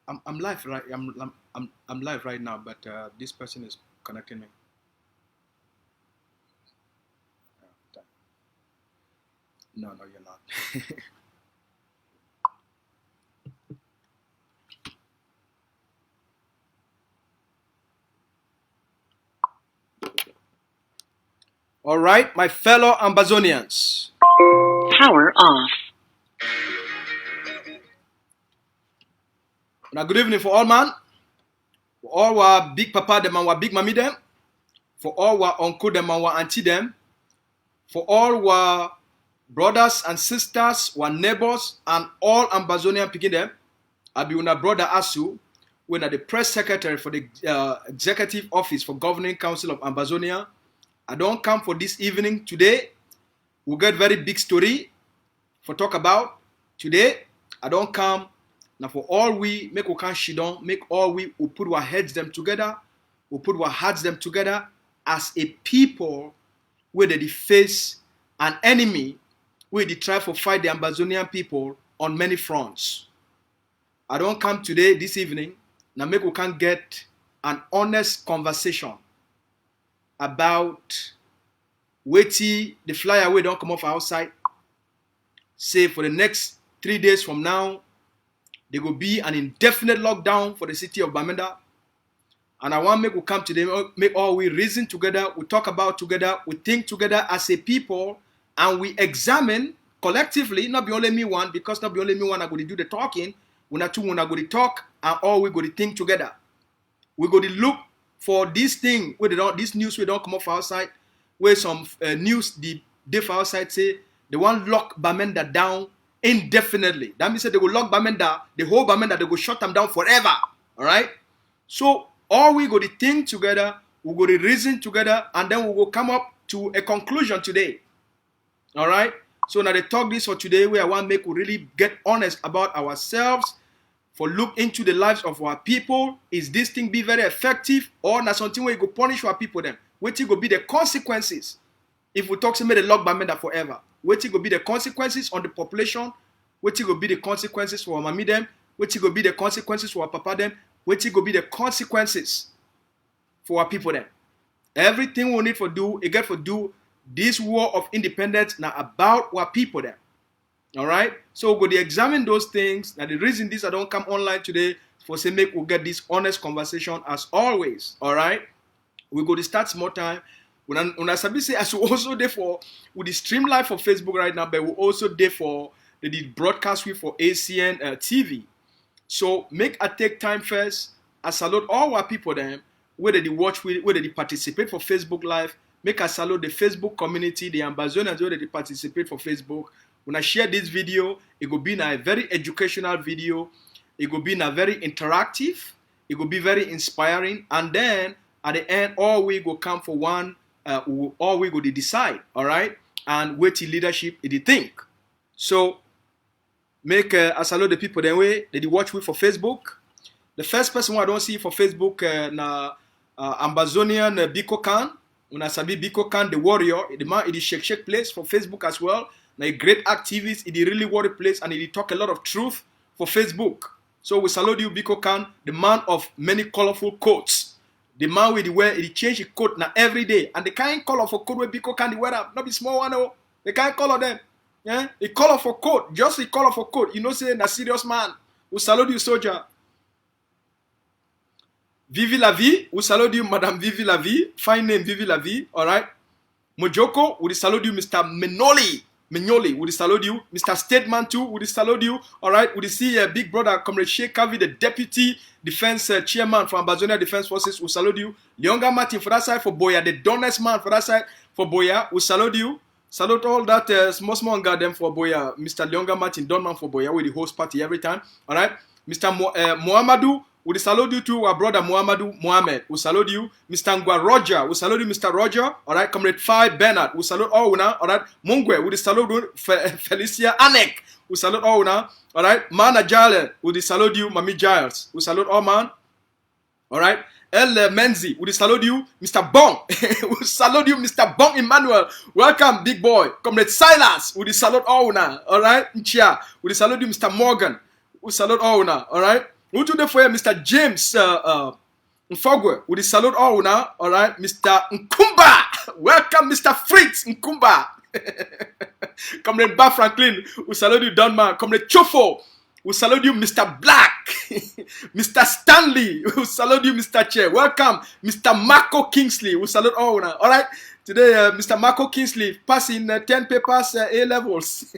I'm live right. I'm live right now, but this person is connecting me. No, no, you're not. All right, my fellow Ambazonians. Power off. Now, good evening for all man. For all our big papa them and our big mommy them. For all our uncle them and our auntie them. For all our brothers and sisters, our neighbors, and all Ambazonian picking them. I be una brother Asu. When the press secretary for the executive office for governing council of Ambazonia. I don't come for this evening today. We'll get very big story for talk about today. I don't come now for all we make we can shit on, make all we put our heads them together, we put our hearts them together as a people where they face an enemy where they try to fight the Ambazonian people on many fronts. I don't come today, this evening, now make we can get an honest conversation about waiting the flyer we don't come off outside. Say for the next 3 days from now, there will be an indefinite lockdown for the city of Bamenda. And I want to make we come today, make all we reason together, we talk about together, we think together as a people, and we examine collectively, not be only me one, because not be only me one are going to do the talking, we not two one are going to talk, and all we going to think together. We go to look for this thing, where they don't, this news we don't come off outside, where some news the day for outside say they want lock Bamenda down indefinitely. That means that they will lock Bamenda, the whole Bamenda, they will shut them down forever. All right. So all we go to think together, we go to reason together, and then we will come up to a conclusion today. All right. So now they talk this for today, where I want to make we really get honest about ourselves. For look into the lives of our people. Is this thing be very effective, or not something where you go punish our people them? What will be the consequences if we talk somebody lock Bamenda forever? What will be the consequences on the population? What will be the consequences for our mommy them? What will be the consequences for our papa them? What will be the consequences for our people them? Everything we need for do, it get for do this war of independence now about our people them. All right, so we're going to examine those things. Now, the reason this I don't come online today for say make we get this honest conversation as always. All right, we're going to start small time. When I say as we also there for with the stream live for Facebook right now, but we're also there for the broadcast with for ACN TV. So make I take time first. I salute all our people them, whether they watch, whether they participate for Facebook Live. Make I salute the Facebook community, the Ambazonians, whether they participate for Facebook. When I share this video, it will be in a very educational video. It will be in a very interactive. It will be very inspiring. And then at the end, all we go come for one. All we go to decide. All right, and wait till leadership it think. So make I salute the people that way that they watch with for Facebook. The first person who I don't see for Facebook na Ambazonian Biko Khan. When I sabi Biko Khan, the warrior, the man it is shake place for Facebook as well. Now a great activist, it is really warrior place, and it talk a lot of truth for Facebook. So we salute you, Biko Khan, the man of many colorful coats. The man with the wear, he change his coat now every day. And the kind color for coat where Biko Khan wear up, not be small one, oh. The kind color them. Yeah? The color for coat, just the color for coat. You know, say a serious man. We salute you, soldier. Vivi la vie, we salute you, Madame Vivi la vie. Fine name, Vivi la vie. All right. Mojoko, we salute you, Mr. Mignoli, we salute you. Mr. Stateman too, we salute you. All right, we see big brother Comrade Sheikh Kavi, the deputy defense chairman from Ambazonia Defense Forces, we salute you. Leonga Martin for that side for Boya, the donest man for that side for Boya, we salute you. Salute all that small garden for Boya. Mr. Leonga Martin, don man for Boya, with the host party every time. All right, Mr. Muhammadu, we salute you too, our brother Muhammadu Mohammed. We salute you. Mr. Ngwa Roger. We salute you, Mr. Roger. All right. Comrade 5 Bernard. We salute all una. All right. Mungwe. We salute you. Felicia Anek. We salute all una. All right. Mana Jalen. We salute you, Mami Giles. We salute all man. All right. El Menzi. We salute you, Mr. Bong. We salute you, Mr. Bong Emmanuel. Welcome, big boy. Comrade Silas. We salute all una. All right. Nchia. We salute you, Mr. Morgan. We salute all una. All right. Who today for you, Mr. James Mfogwe? With the salute all now. All right, Mr. Nkumba. Welcome, Mr. Fritz Nkumba. Comrade Bar Franklin, we salute you, Donman. Comrade Chofo, we salute you, Mr. Black. Mr. Stanley, we salute you, Mr. Chair. Welcome, Mr. Marco Kingsley. We salute all now. All right, today, Mr. Marco Kingsley passing 10 papers A levels.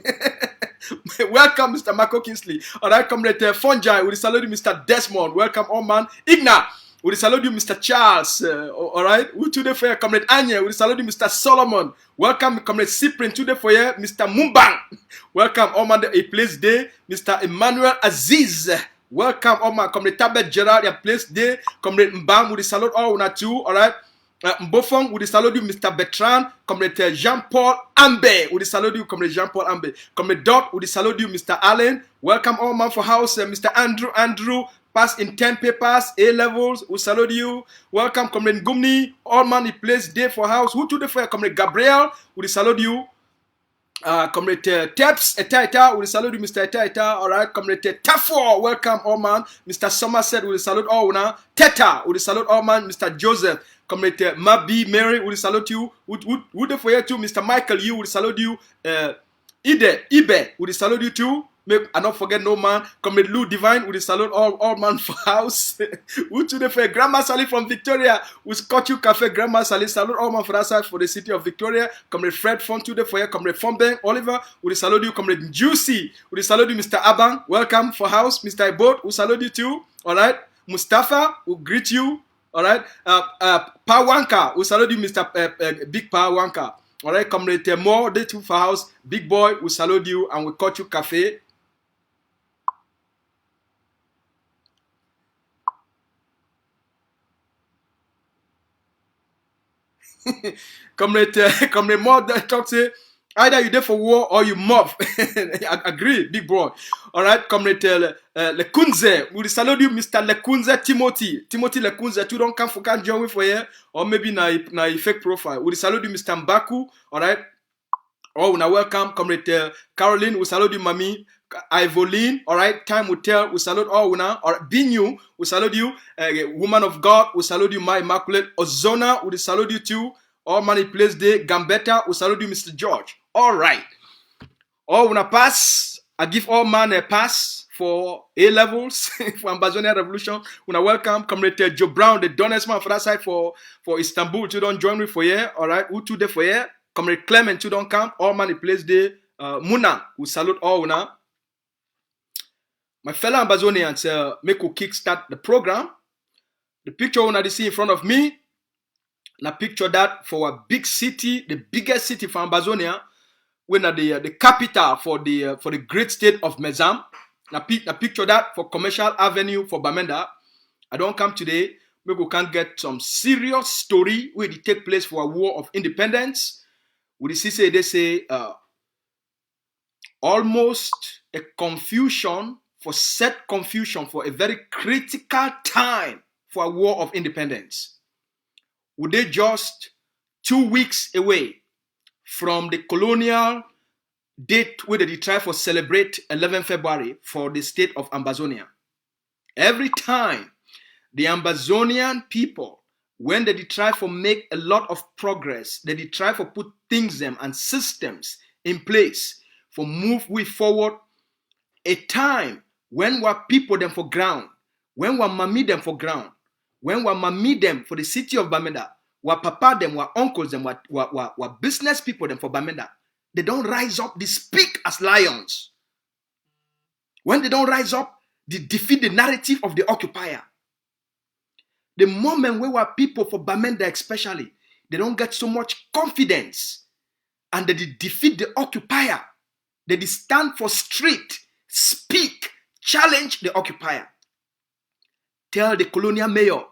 Welcome, Mr. Marco Kingsley. All right, Comrade Fungi, we salute you, Mr. Desmond. Welcome, all man. Igna. We salute you, Mr. Charles. All right. Who today for you, Comrade Anya? We salute you, Mr. Solomon. Welcome, Comrade Cyprian. Today for you, Mr. Mumbang. Welcome, all man. A place day, Mr. Emmanuel Aziz. Welcome, all man. Comrade Tabet Gerard. A place day, Comrade Mbam. We salute all una too. All right. Mbofong, we salute you, Mr. Bertrand. Comrade Jean-Paul Ambe. We salute you, Comrade Jean-Paul Ambe. Comrade Dot. We salute you, Mr. Allen. Welcome, all man for house, Mr. Andrew. Pass in 10 papers, A levels. We salute you. Welcome, Comrade Gumni. All man, he plays day for house. Who today for Comrade Gabriel? We salute you. Comrade Teps Etaita. We salute you, Mr. Etaita. All right, Comrade Tafor. Welcome, all man. Mr. Somerset. We salute all now. Teta. We salute all man. Mr. Joseph. Comrade Mabi Mary. We salute you. Who day for you too, Mr. Michael. You. We salute you. Ibe. We salute you too. Make I not forget no man. Comrade Lou Divine with the salute all man for house. Who today for Grandma Sally from Victoria with Scotch Cafe. Grandma Sally salute all man for that side for the city of Victoria. Comrade Fred Font today for you. Comrade Fonben Oliver with the salute you. Comrade Juicy with the salute you. Mr. Abang, welcome for house. Mr. Ibot we salute you too. All right. Mustafa will greet you. All right. Pawanka we salute you, Mr. Big Pawanka. All right. Comrade More day too for house. Big Boy we salute you and we Scotch Cafe. Comrade more that talk say either you there for war or you mob. I agree, big boy. All right, Comrade Lekunze, we salute you, Mr. Lekunze Timothy Lekunze. You don't come for can join with for here, or maybe na fake profile. We salute you, Mr. Mbaku. All right. Oh, now welcome, Comrade Caroline. We salute you, Mami. Ivoline, all right, time will tell. We salute all now. All right, Binu, we salute you. Woman of God, we salute you, my immaculate. Ozona, we salute you too. All money place day. Gambetta, we salute you, Mr. George. All right. All wanna pass. I give all man a pass for A levels for Ambazonia Revolution. Wanna welcome Comrade Joe Brown, the Donetsk man for that side for Istanbul. You don't join me for here. All right, who today for here? Comrade Clement, you don't come. All money place day. Muna, we salute all now. My fellow Ambazonians, make we kickstart the program. The picture you see in front of me, na picture that for a big city, the biggest city for Ambazonia, when the capital for the great state of Mezam. Na picture that for Commercial Avenue for Bamenda. I don't come today. Maybe we can get some serious story where it take place for a war of independence. We see they say almost a confusion. For set confusion for a very critical time for a war of independence. Would they just 2 weeks away from the colonial date where they try for celebrate 11 February for the state of Ambazonia? Every time the Ambazonian people, when they try for make a lot of progress, they try for put things them and systems in place for move we forward a time when were people them for ground, when were mami them for ground, when were mami them for the city of Bamenda, were papa them, were uncles them, were business people them for Bamenda, they don't rise up, they speak as lions. When they don't rise up, they defeat the narrative of the occupier. The moment we were people for Bamenda especially, they don't get so much confidence and they defeat the occupier. They stand for street, speak, challenge the occupier. Tell the colonial mayor,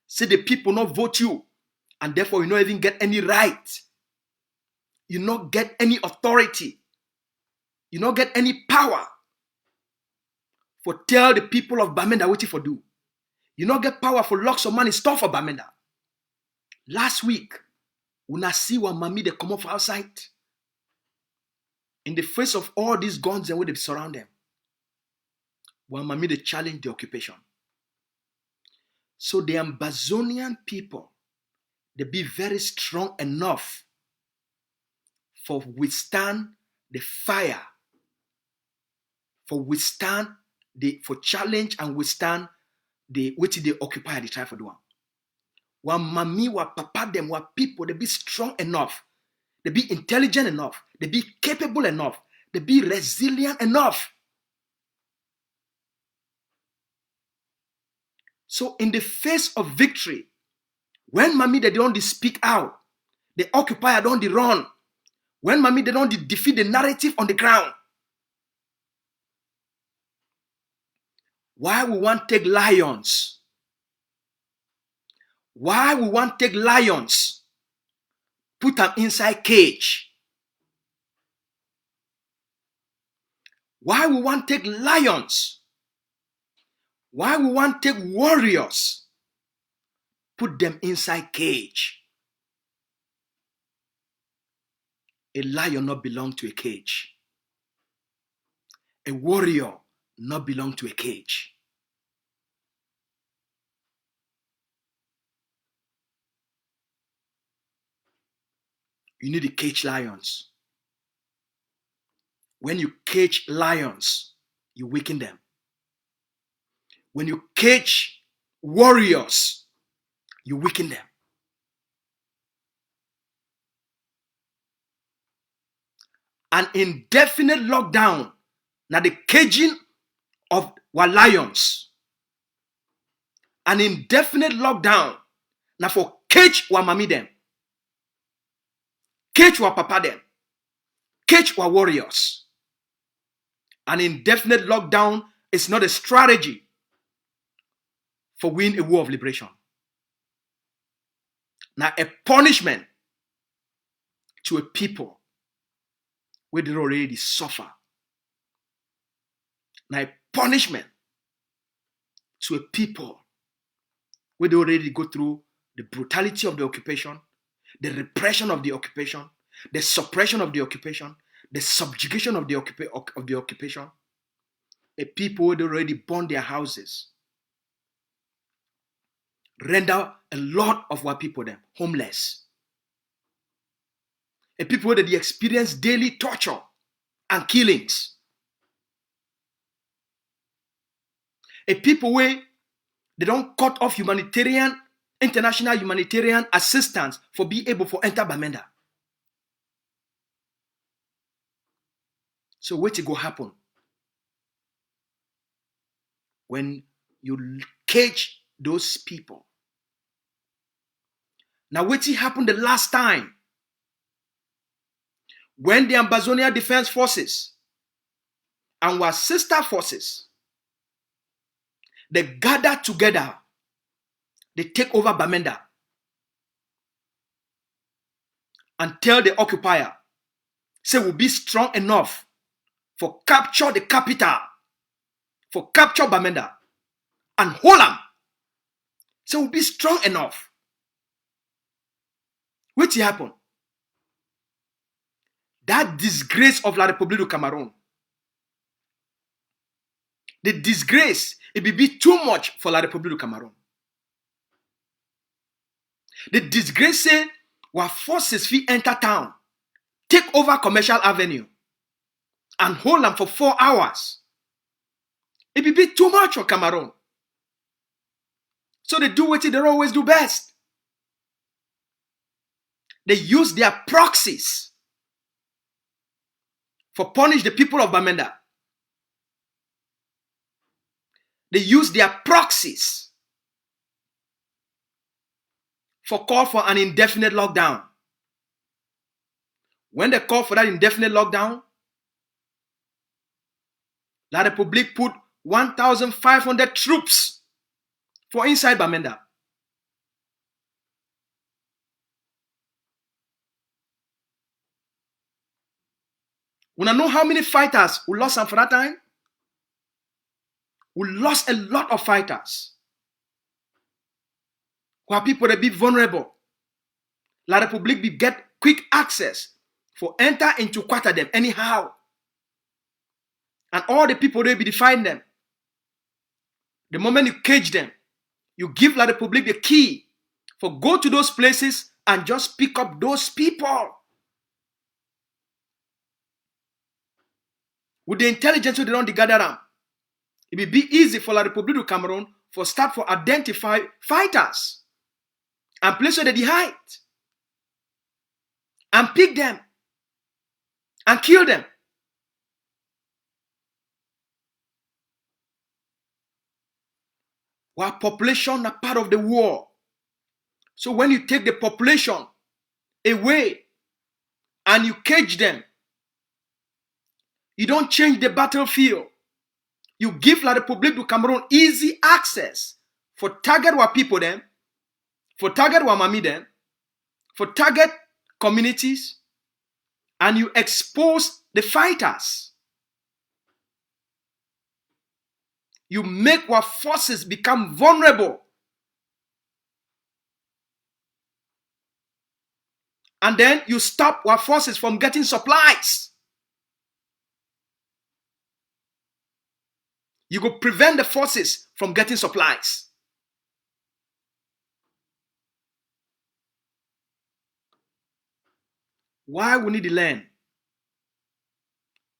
say the people not vote you, and therefore you don't even get any right. You not get any authority. You not get any power. For tell the people of Bamenda what you for do. You not get power for lock some money store for Bamenda. Last week, when I see one mami they come up outside, in the face of all these guns and where they surround them, One mami they challenge the occupation. So the Amazonian people, they be very strong enough for withstand the fire, for challenge and withstand the which they occupy the try for the one. One mami, one papa, them, one people, they be strong enough, they be intelligent enough, they be capable enough, they be resilient enough. So in the face of victory, when mami they don't speak out, the occupier don't run. When mami they don't defeat the narrative on the ground. Why we want to take lions? Why we want to take lions? Put them inside cage. Why we want to take lions? Why we want to take warriors? Put them inside cage. A lion not belong to a cage. A warrior not belong to a cage. You need to cage lions. When you cage lions, you weaken them. When you cage warriors, you weaken them. An indefinite lockdown, now the caging of our lions. An indefinite lockdown, now for cage wa mami them. Cage wa papa them. Cage wa warriors. An indefinite lockdown is not a strategy for winning a war of liberation. Now a punishment to a people where they already suffer. Now a punishment to a people where they already go through the brutality of the occupation, the repression of the occupation, the suppression of the occupation, the subjugation of the occupation. A people where they already burned their houses, render a lot of our people them homeless. A people where they experience daily torture and killings. A people where they don't cut off international humanitarian assistance for being able to enter Bamenda. So what will happen when you cage those people? Now what happened the last time when the Ambazonia Defense Forces and our sister forces, they gather together, they take over Bamenda and tell the occupier, say we'll be strong enough for capture the capital, for capture Bamenda and hold them. Say we'll be strong enough. What happened? That disgrace of La République du Cameroon, the disgrace, it will be too much for La République du Cameroon. The disgrace say, our forces fi enter town, take over Commercial Avenue, and hold them for 4 hours. It will be too much for Cameroon. So they do what they always do best. They use their proxies for punish the people of Bamenda. They use their proxies for call for an indefinite lockdown. When they call for that indefinite lockdown, La République put 1,500 troops for inside Bamenda. We don't know how many fighters we lost for that time. We lost a lot of fighters. Where people they be vulnerable. La République be get quick access for enter into quarter them anyhow. And all the people they be define them. The moment you cage them, you give La Republique the key for go to those places and just pick up those people. With the intelligence so they don't gather them, it will be easy for La Republique du Cameroon for start for identify fighters and place where they hide and pick them and kill them. While population are part of the war. So when you take the population away and you cage them, you don't change the battlefield. You give La Republique du Cameroon easy access for target our people them, for target our mami them, for target communities, and you expose the fighters. You make our forces become vulnerable. And then you stop our forces from getting supplies. You go prevent the forces from getting supplies. Why we need to learn?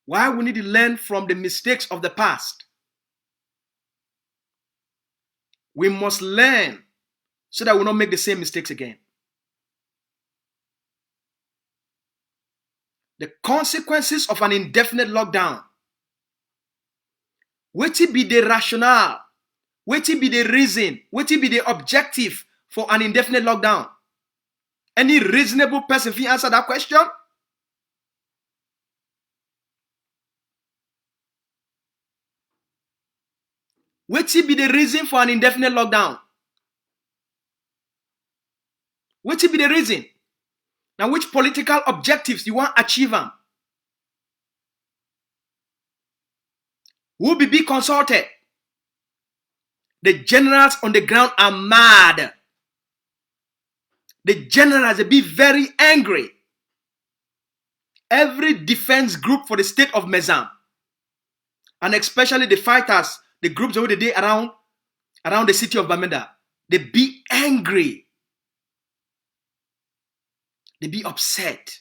Why we need to learn from the mistakes of the past? We must learn so that we don't make the same mistakes again. The consequences of an indefinite lockdown. What it be the rationale? What it be the reason? What it be the objective for an indefinite lockdown? Any reasonable person can answer that question? What it be the reason for an indefinite lockdown? What it be the reason? Now, which political objectives you want to achieve them? Who be consulted? The generals on the ground are mad. The generals will be very angry. Every defense group for the state of Mezam, and especially the fighters, the groups over the day around the city of Bamenda, they be angry. They be upset.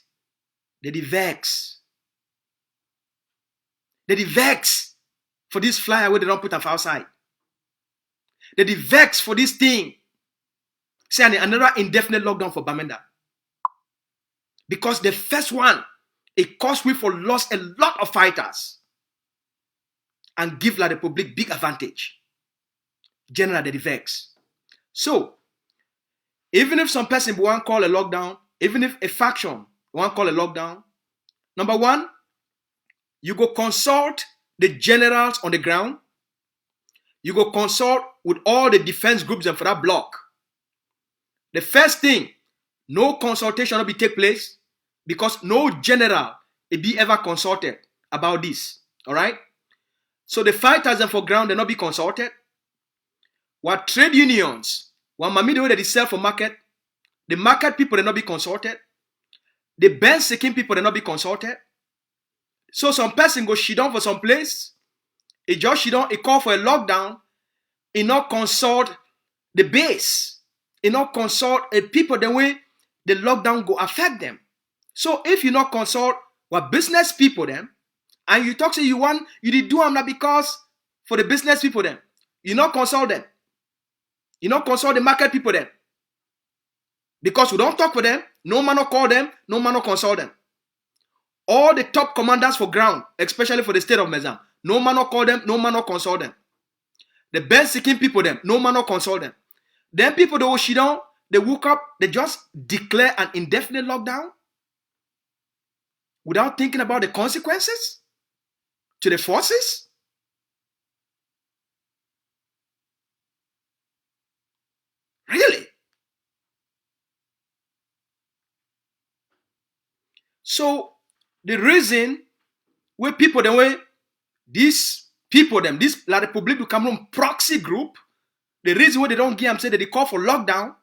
They be vex. They be vex for this flyer where they don't put them outside. They be vex for this thing. Say another indefinite lockdown for Bamenda. Because the first one, it caused we for lost a lot of fighters and give La Republique big advantage. General, they vex. So, even if some person want call a lockdown, even if a faction want call a lockdown, number one, you go consult the generals on the ground. You go consult with all the defense groups and for that block. The first thing, no consultation will be take place because no general will be ever consulted about this. All right? So the fighters and for ground, they not be consulted. What trade unions, what mami the way they sell for market, the market people they not be consulted. The bench seeking people they not be consulted. So some person go shit down for some place. It just shit down, it call for a lockdown. It not consult the base. It not consult people the way the lockdown go affect them. So if you not consult what business people them, and you talk say you did do them not because for the business people them, you not consult them. You not consult the market people them. Because we don't talk with them, no man no call them, no man no consult them. All the top commanders for ground, especially for the state of Mezam, no man no call them, no man no consult them. The best seeking people them, no man no consult them. Then people they will shit down, they woke up, they just declare an indefinite lockdown without thinking about the consequences to the forces. Really? So the reason where people the way these people them, this La Republique du Cameroon proxy group, the reason why they don't give them say that they call for lockdown,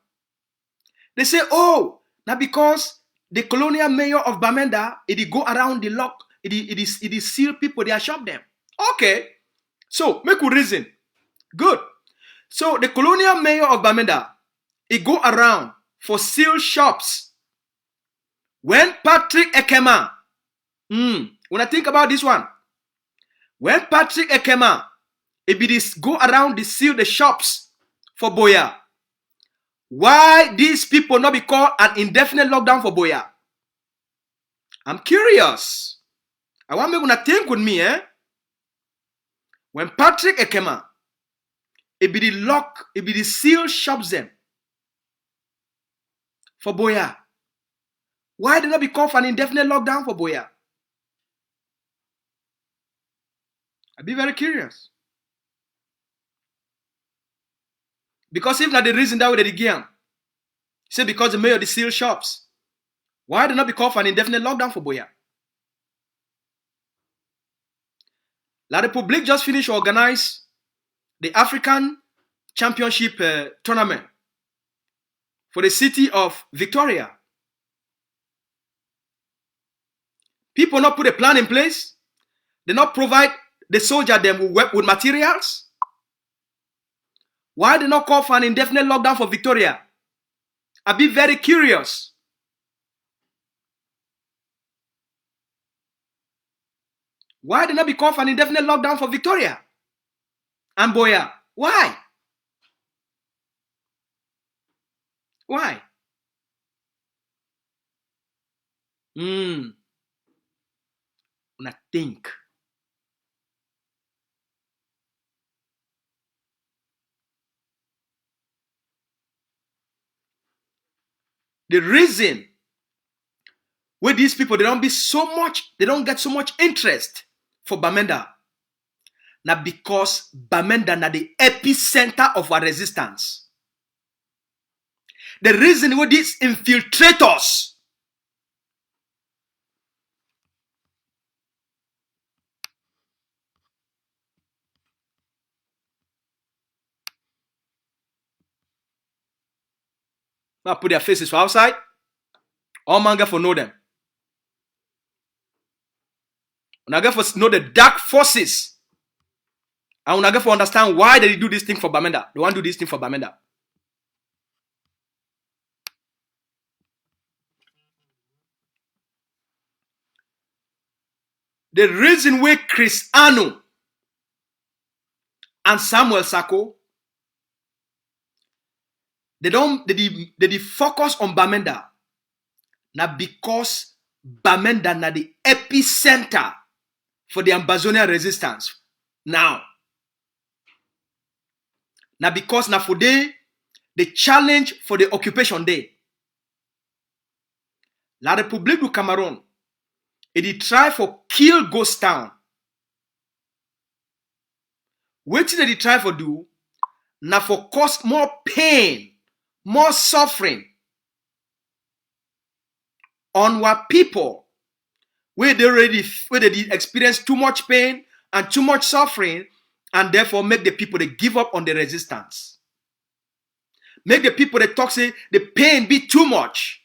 they say, oh, now because the colonial mayor of Bamenda, it go around the lock, it is seal people, they are shop them. Okay. So make a reason. Good. So the colonial mayor of Bamenda, he go around for seal shops. When Patrick Ekema, when I think about this one, when Patrick Ekema, he be this go around to seal the shops for Boya, why these people not be called an indefinite lockdown for Boya? I'm curious. I want me to think with me, When Patrick Ekema, it be the seal shops them for Boya. Why did not be called for an indefinite lockdown for Boya? I'd be very curious. Because if not the reason that way they again, say because the mayor of the seal shops, why did not be called for an indefinite lockdown for Boya? La République just finished organize the African Championship tournament for the city of Victoria. People not put a plan in place. They not provide the soldier them with materials. Why they not call for an indefinite lockdown for Victoria? I'd be very curious. Why they not be called for an indefinite lockdown for Victoria and Boya? Why? Why? When I think. The reason where these people they don't get so much interest for Bamenda. Now because Bamenda na the epicenter of our resistance. The reason why these infiltrators now put their faces for outside, all man get for know them. When I get for know the dark forces, and when I get for understand why they do this thing for Bamenda, they want to do this thing for Bamenda. The reason why Chris Anu and Samuel Sako they focus on Bamenda now because Bamenda na the epicenter for the Ambazonian resistance now because now for the challenge for the occupation day. La République du Cameroon it try for kill Ghost Town. What did they try for do? Now for cause more pain, more suffering on our people where they experience too much pain and too much suffering, and therefore make the people they give up on the resistance. Make the people they talk say the pain be too much.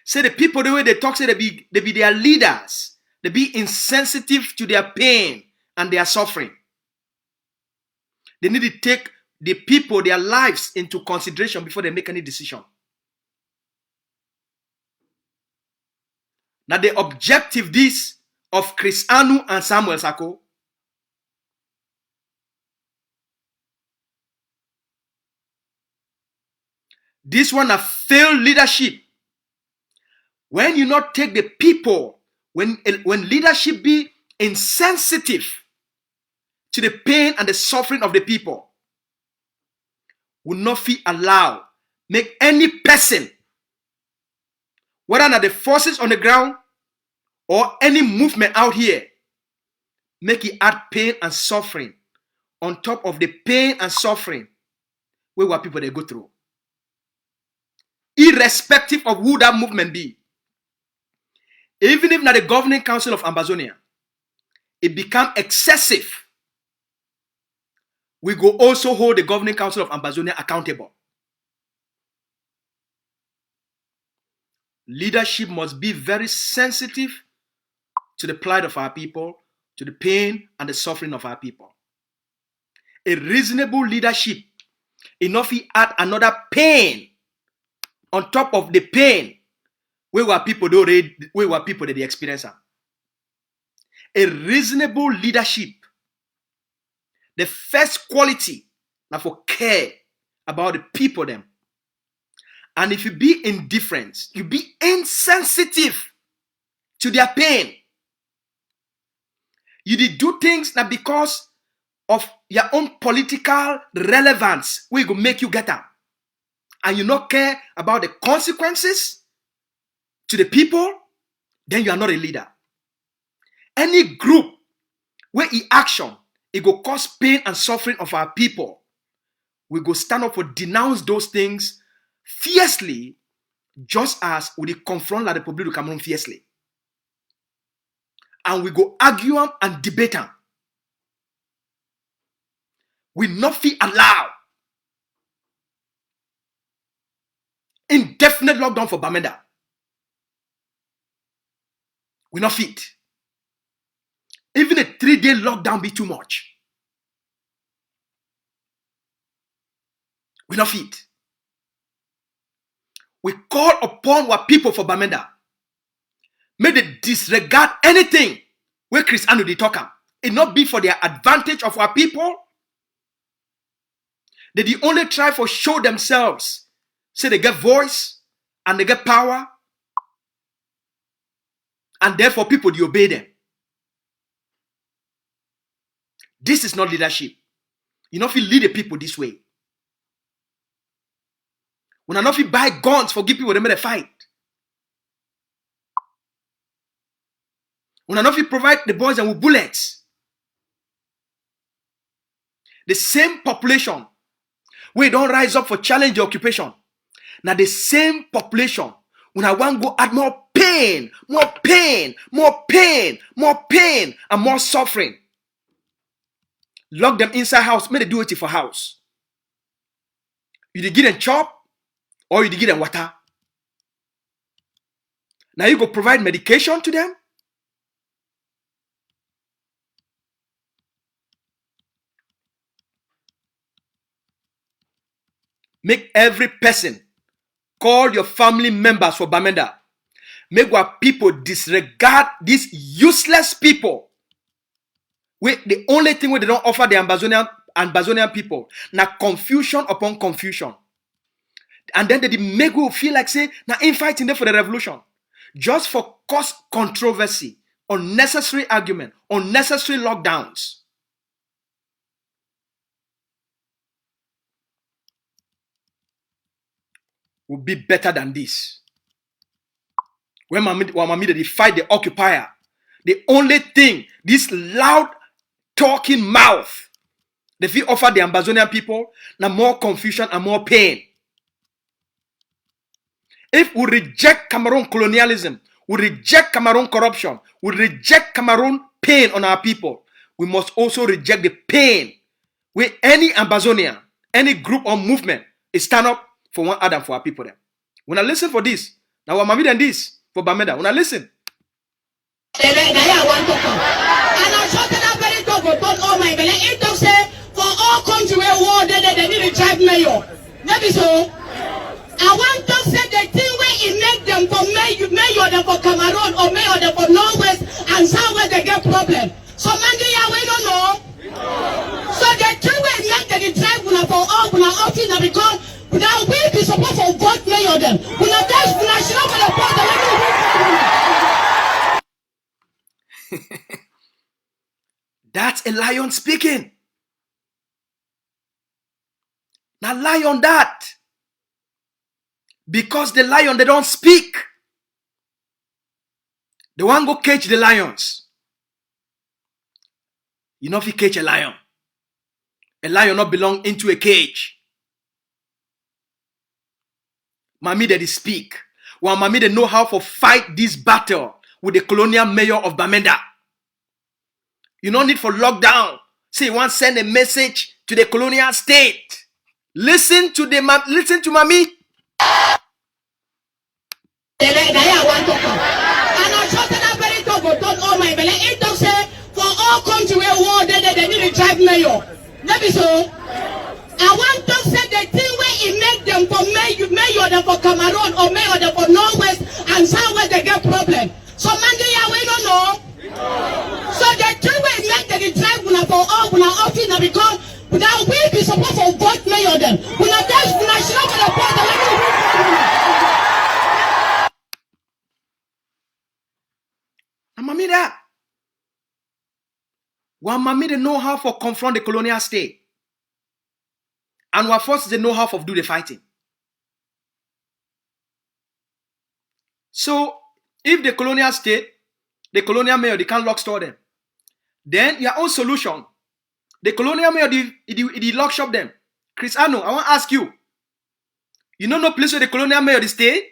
Say the people the way they talk say they be their leaders. They be insensitive to their pain and their suffering. They need to take the people, their lives into consideration before they make any decision. Now the objective this of Chris Anu and Samuel Sako this one a failed leadership. When you not take the people, when leadership be insensitive to the pain and the suffering of the people, will not feel allowed make any person, whether not the forces on the ground or any movement out here, make it add pain and suffering on top of the pain and suffering where what people they go through. Irrespective of who that movement be. Even if not the governing council of Ambazonia, it become excessive, we go also hold the governing council of Ambazonia accountable. Leadership must be very sensitive to the plight of our people, to the pain and the suffering of our people. A reasonable leadership Enough he add another pain on top of the pain where were people that they experience. A reasonable leadership. The first quality now for care about the people them. And if you be indifferent, you be insensitive to their pain. You did do things now because of your own political relevance, we go make you get up. And you not care about the consequences to the people, then you are not a leader. Any group where action, it go cause pain and suffering of our people, we go stand up for denounce those things fiercely, just as we confront La République du Cameroon fiercely. And we go argue them and debate them. We not feel allowed indefinite lockdown for Bamenda. We not fit. Even a 3-day lockdown be too much. We not fit. We call upon our people for Bamenda. May they disregard anything where Christiano they talk am. It not be for their advantage of our people. They the only try for show themselves. Say they get voice and they get power. And therefore people they obey them. This is not leadership. You know if you lead the people this way. When not if you buy guns for give people them to fight. When not if you provide the boys and with bullets. The same population we don't rise up for challenge the occupation. Now the same population, when I want to go add more pain, more pain, more pain, more pain, and more suffering. Lock them inside house, may they do it for house. You dey give them chop, or you dey give them water. Now you go provide medication to them. Make every person call your family members for Bamenda. Make our people disregard these useless people. Wait, the only thing where they don't offer the Ambazonian people, now confusion upon confusion. And then they make you feel like say, now infighting there for the revolution. Just for cause controversy, unnecessary argument, unnecessary lockdowns. Will be better than this. When Mamie they fight the occupier, the only thing, this loud talking mouth, they feel offer the Ambazonian people, now more confusion and more pain. If we reject Cameroon colonialism, we reject Cameroon corruption, we reject Cameroon pain on our people, we must also reject the pain where any Ambazonian, any group or movement is stand up for one other for our people then. When I listen for this, now what Mamie than this for Bamenda, when I listen. And I shouted that very talk about all my belly. It don't say for all country where war they need to drive mayor. Maybe so. I want to say the thing where it make them for mayor them for Cameroon or mayor them for Northwest and Southwest they get problem. So Monday we don't know. So the thing where it make them drive for all office now because now we be supposed to vote mayor them. That's a lion speaking. Now lie on that. Because the lion, they don't speak. They want to go catch the lions. You know if you catch a lion not belong into a cage. Mamie they speak. While Mamie they know how to fight this battle with the colonial mayor of Bamenda. You don't need for lockdown. Say you want to send a message to the colonial state. Listen to Mamie. And I shouted that very talk about all my belly. It don't say for all country where war they need to drive mayor. Maybe so. I want to say the mayor them for Cameroon or mayor them for Northwest and Southwest, they get problem. So Monday, we don't know. So the three ways make the drive for all office now because now we be supposed to vote mayor them. We are just national for the president. Mami that. One mami they know how to confront the colonial state. And what forces they know how to do the fighting. So if the colonial state, the colonial mayor, they can't lock store them. Then your own solution. The colonial mayor, they lock shop them. Chris Arno, I want to ask you. You know no place where the colonial mayor they stay?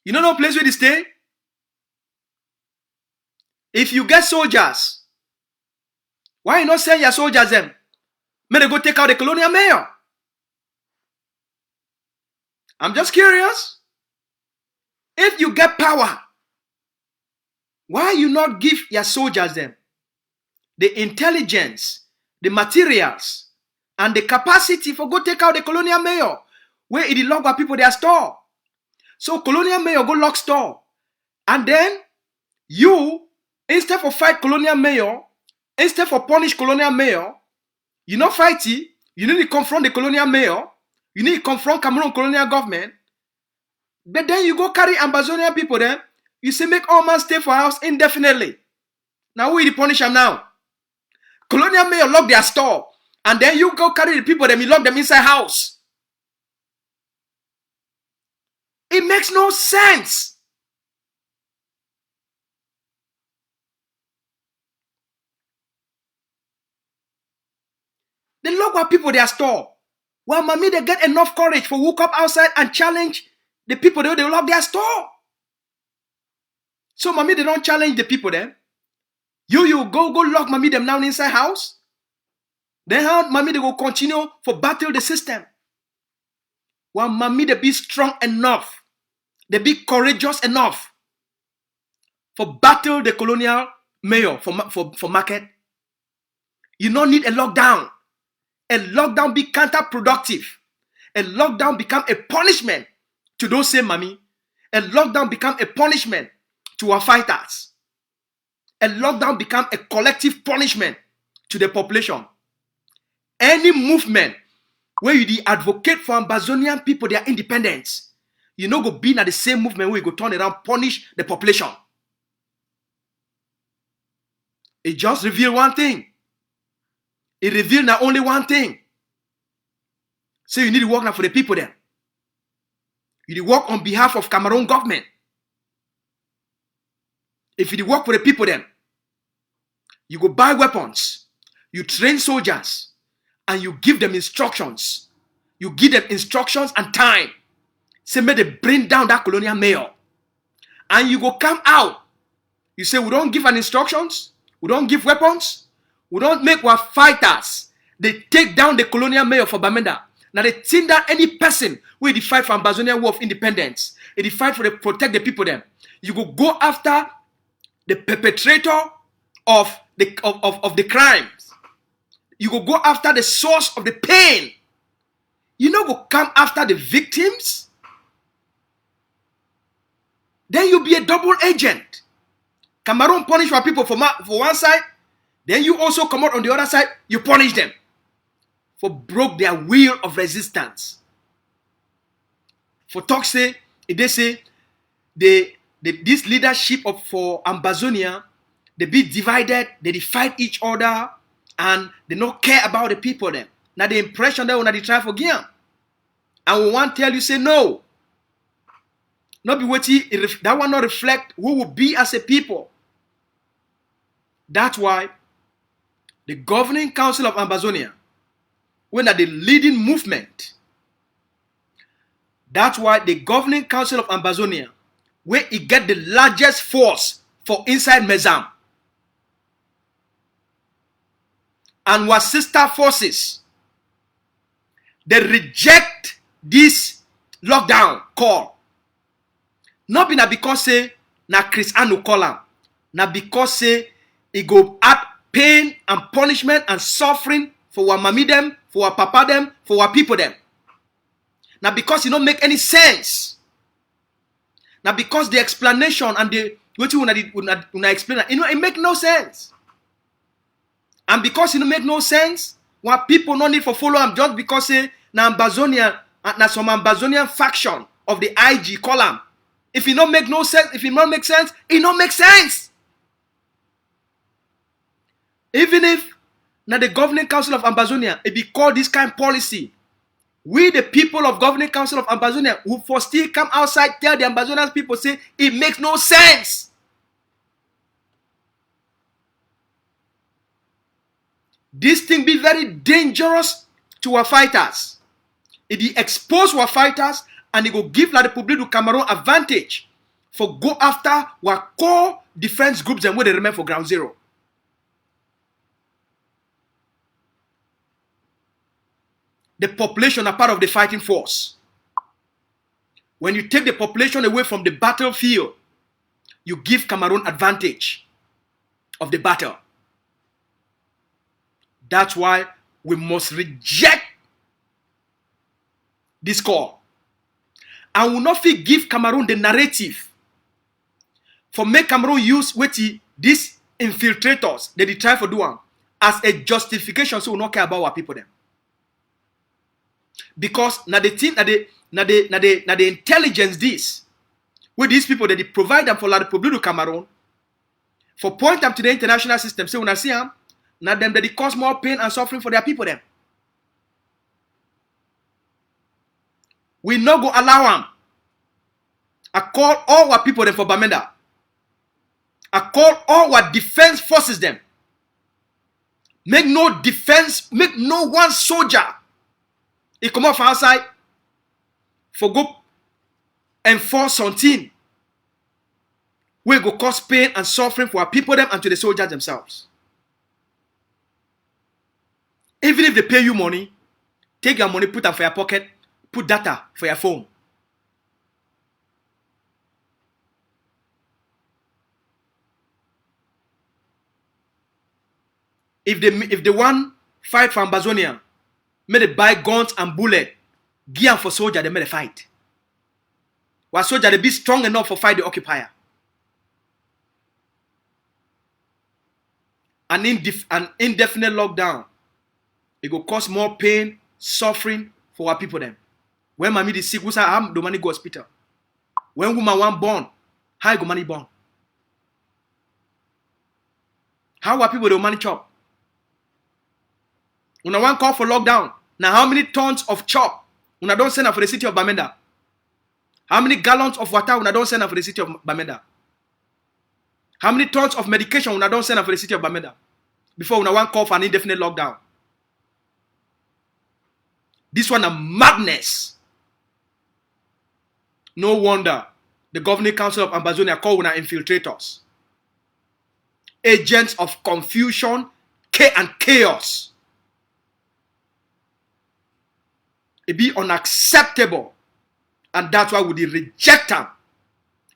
You know no place where they stay? If you get soldiers, why you not send your soldiers them? May they go take out the colonial mayor? I'm just curious. If you get power, why you not give your soldiers them the intelligence, the materials, and the capacity for go take out the colonial mayor where it lock our people their store? So colonial mayor go lock store. And then you, instead for fight colonial mayor, instead for punish colonial mayor, you not fight it, you need to confront the colonial mayor, you need to confront Cameroon colonial government, but then you go carry Ambazonian people there, you say make all man stay for house indefinitely. Now who will punish them now? Colonial mayor lock their store, and then you go carry the people them, you lock them inside house. It makes no sense. They lock our people their store. While mommy they get enough courage for walk up outside and challenge the people they lock their store. So mommy they don't challenge the people then. You go lock mommy them down inside house. Then how mommy they go continue for battle the system. While mommy they be strong enough, they be courageous enough for battle the colonial mayor for market. You don't need a lockdown. A lockdown be counterproductive. A lockdown become a punishment to those same mommy. A lockdown become a punishment to our fighters. A lockdown become a collective punishment to the population. Any movement where you advocate for Ambazonian people their independence, you know go be in the same movement where you go turn around punish the population. It just reveal one thing. It revealed not only one thing. So you need to work now for the people then. You need to work on behalf of Cameroon government. If you work for the people then, you go buy weapons, you train soldiers, and you give them instructions. You give them instructions and time. Say, may they bring down that colonial mayor. And you go come out. You say, we don't give an instructions. We don't give weapons. We don't make our fighters. They take down the colonial mayor for Bamenda. Now they think that any person will fight for Ambazonian War of Independence. They fight for protect the people then. You go after the perpetrator of the crimes. You go after the source of the pain. You know go come after the victims. Then you be a double agent. Cameroon punish our people for one side. Then you also come out on the other side, you punish them for broke their will of resistance. For talk say, they say this leadership for Ambazonia, they be divided, they fight each other, and they don't care about the people then. Now the impression that when they try for game. And we want to tell you, say no. Not be waiting, that will not reflect who will be as a people. That's why the Governing Council of Ambazonia, when at the leading movement, that's why the Governing Council of Ambazonia, where it get the largest force for inside Mezam, and was sister forces, they reject this lockdown call. Not be na because say na Chris Anu call am, na because say it go add pain and punishment and suffering for our mommy them, for our papa them, for our people them. Now because it don't make any sense. Now because the explanation and the what you wanna explain, it make no sense. And because it don't make no sense, what people no need for follow them just because say na Ambazonian na some Ambazonian faction of the IG column. If it don't make no sense, if it don't make sense, it don't make sense. Even if now the governing council of Ambazonia, it be called this kind of policy, we the people of governing council of Ambazonia who for still come outside tell the Ambazonian people say it makes no sense. This thing be very dangerous to our fighters. It will expose our fighters and it will give La République du Cameroon advantage for go after our core defense groups and where they remain for ground zero. The population are part of the fighting force. When you take the population away from the battlefield, you give Cameroon advantage of the battle. That's why we must reject this call. And will not give Cameroon the narrative for make Cameroon use these infiltrators that they try for doing as a justification so we not care about our people them. Because now the thing now the intelligence this with these people that they provide them for La République du Cameroon for point them to the international system. So when I see them, now them that they cause more pain and suffering for their people them. We not go allow them. I call all our people them for Bamenda. I call all our defense forces them. Make no defense, make no one soldier. He come off outside for go enforce something. We go cause pain and suffering for our people them and to the soldiers themselves. Even if they pay you money, take your money, put them for your pocket, put data for your phone. If they want fight for Ambazonia, may they buy guns and bullets, gear for soldier, they may they fight. While soldier they be strong enough for fight the occupier. An indefinite lockdown, it will cause more pain, suffering for our people them. When mommy is sick, we say the money go hospital. When woman want born, how go money born? How are people the money chop? When I want call for lockdown, now how many tons of chop when I don't send up for the city of Bamenda? How many gallons of water when I don't send up for the city of Bamenda? How many tons of medication when I don't send up for the city of Bamenda? Before when I want call for an indefinite lockdown. This one a madness. No wonder the governing council of Ambazonia call when infiltrators. Agents of confusion and chaos. It be unacceptable. And that's why we reject them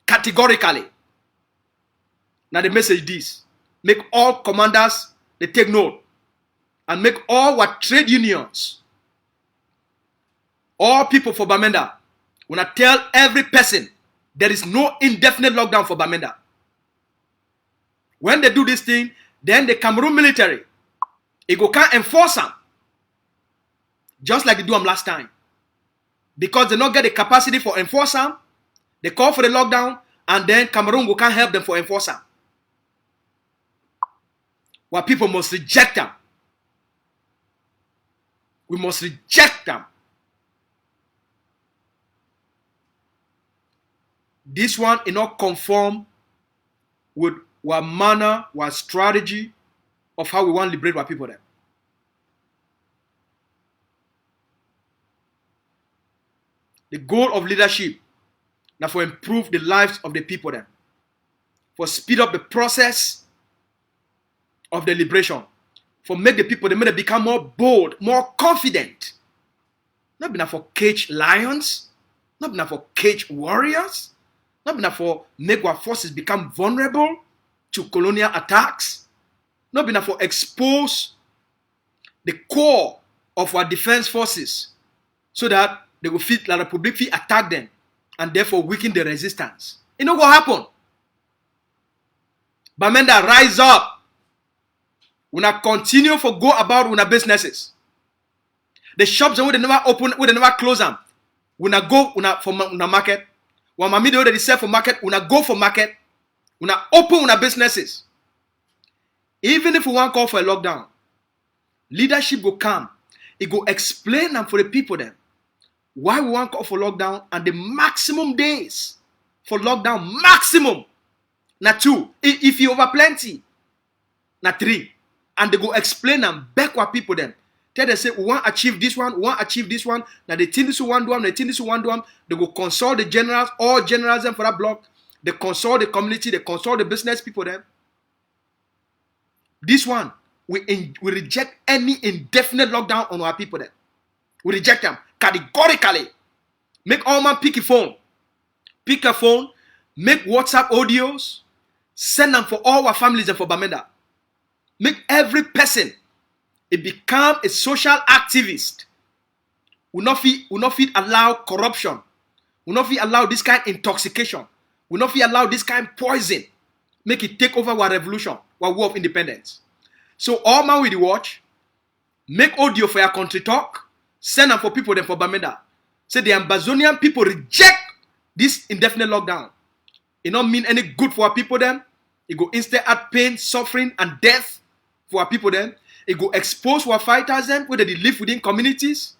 categorically. Now the message is, make all commanders, they take note. And make all our trade unions, all people for Bamenda, when I tell every person, there is no indefinite lockdown for Bamenda. When they do this thing, then the Cameroon military, it can't enforce them. Just like they do them last time. Because they not get the capacity for enforce them, they call for the lockdown, and then Cameroon can't help them for enforce them. Well, people must reject them. We must reject them. This one is not conform with our manner, our strategy of how we want to liberate our people there. The goal of leadership now for improve the lives of the people there. For speed up the process of the liberation. For make the people they become more bold, more confident. Not enough for cage lions, not enough for cage warriors, not enough for make our forces become vulnerable to colonial attacks, not enough for expose the core of our defense forces so that they will fit like the public fee attack them and therefore weaken the resistance. You know what happened? Bamenda, rise up. Una continue for go about una businesses. The shops that would never open, would never close them. Una go una for una market. When mami they already sell for market, una go for market. Una open una businesses. Even if we want call for a lockdown, leadership will come. It go explain them for the people then why we want call for lockdown and the maximum days for lockdown. Maximum. Na 2. If you over plenty, na 3. And they go explain them back what people them. Tell them say we want to achieve this one, we want to achieve this one. Now they think this one do them, they think this one do them. They go consult the generals, all generals them for that block. They consult the community, they consult the business people them. This one, we reject any indefinite lockdown on our people then. We reject them categorically. Make all man pick a phone. Pick a phone, make WhatsApp audios, send them for all our families and for Bamenda. Make every person become a social activist. We not fit allow corruption. We not fit allow this kind of intoxication. We not fit allow this kind of poison. Make it take over our revolution, our war of independence. So all man with the watch, make audio for your country talk, send them for people then for Bamenda. Say the Amazonian people reject this indefinite lockdown. It not mean any good for our people then. It go instead add pain, suffering, and death for our people then. It go expose our fighters then, whether they live within communities.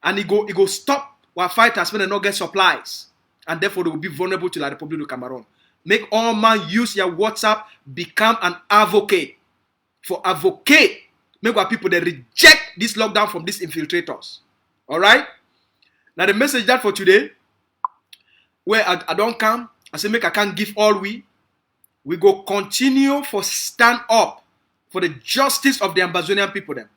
And it go stop our fighters when they not get supplies. And therefore they will be vulnerable to the Republic of Cameroon. Make all man use your WhatsApp, become an advocate. For advocate, make our people they reject this lockdown from these infiltrators. Alright? Now the message that for today, where I don't come, I say make I can't give all we go continue for stand up for the justice of the Amazonian people then.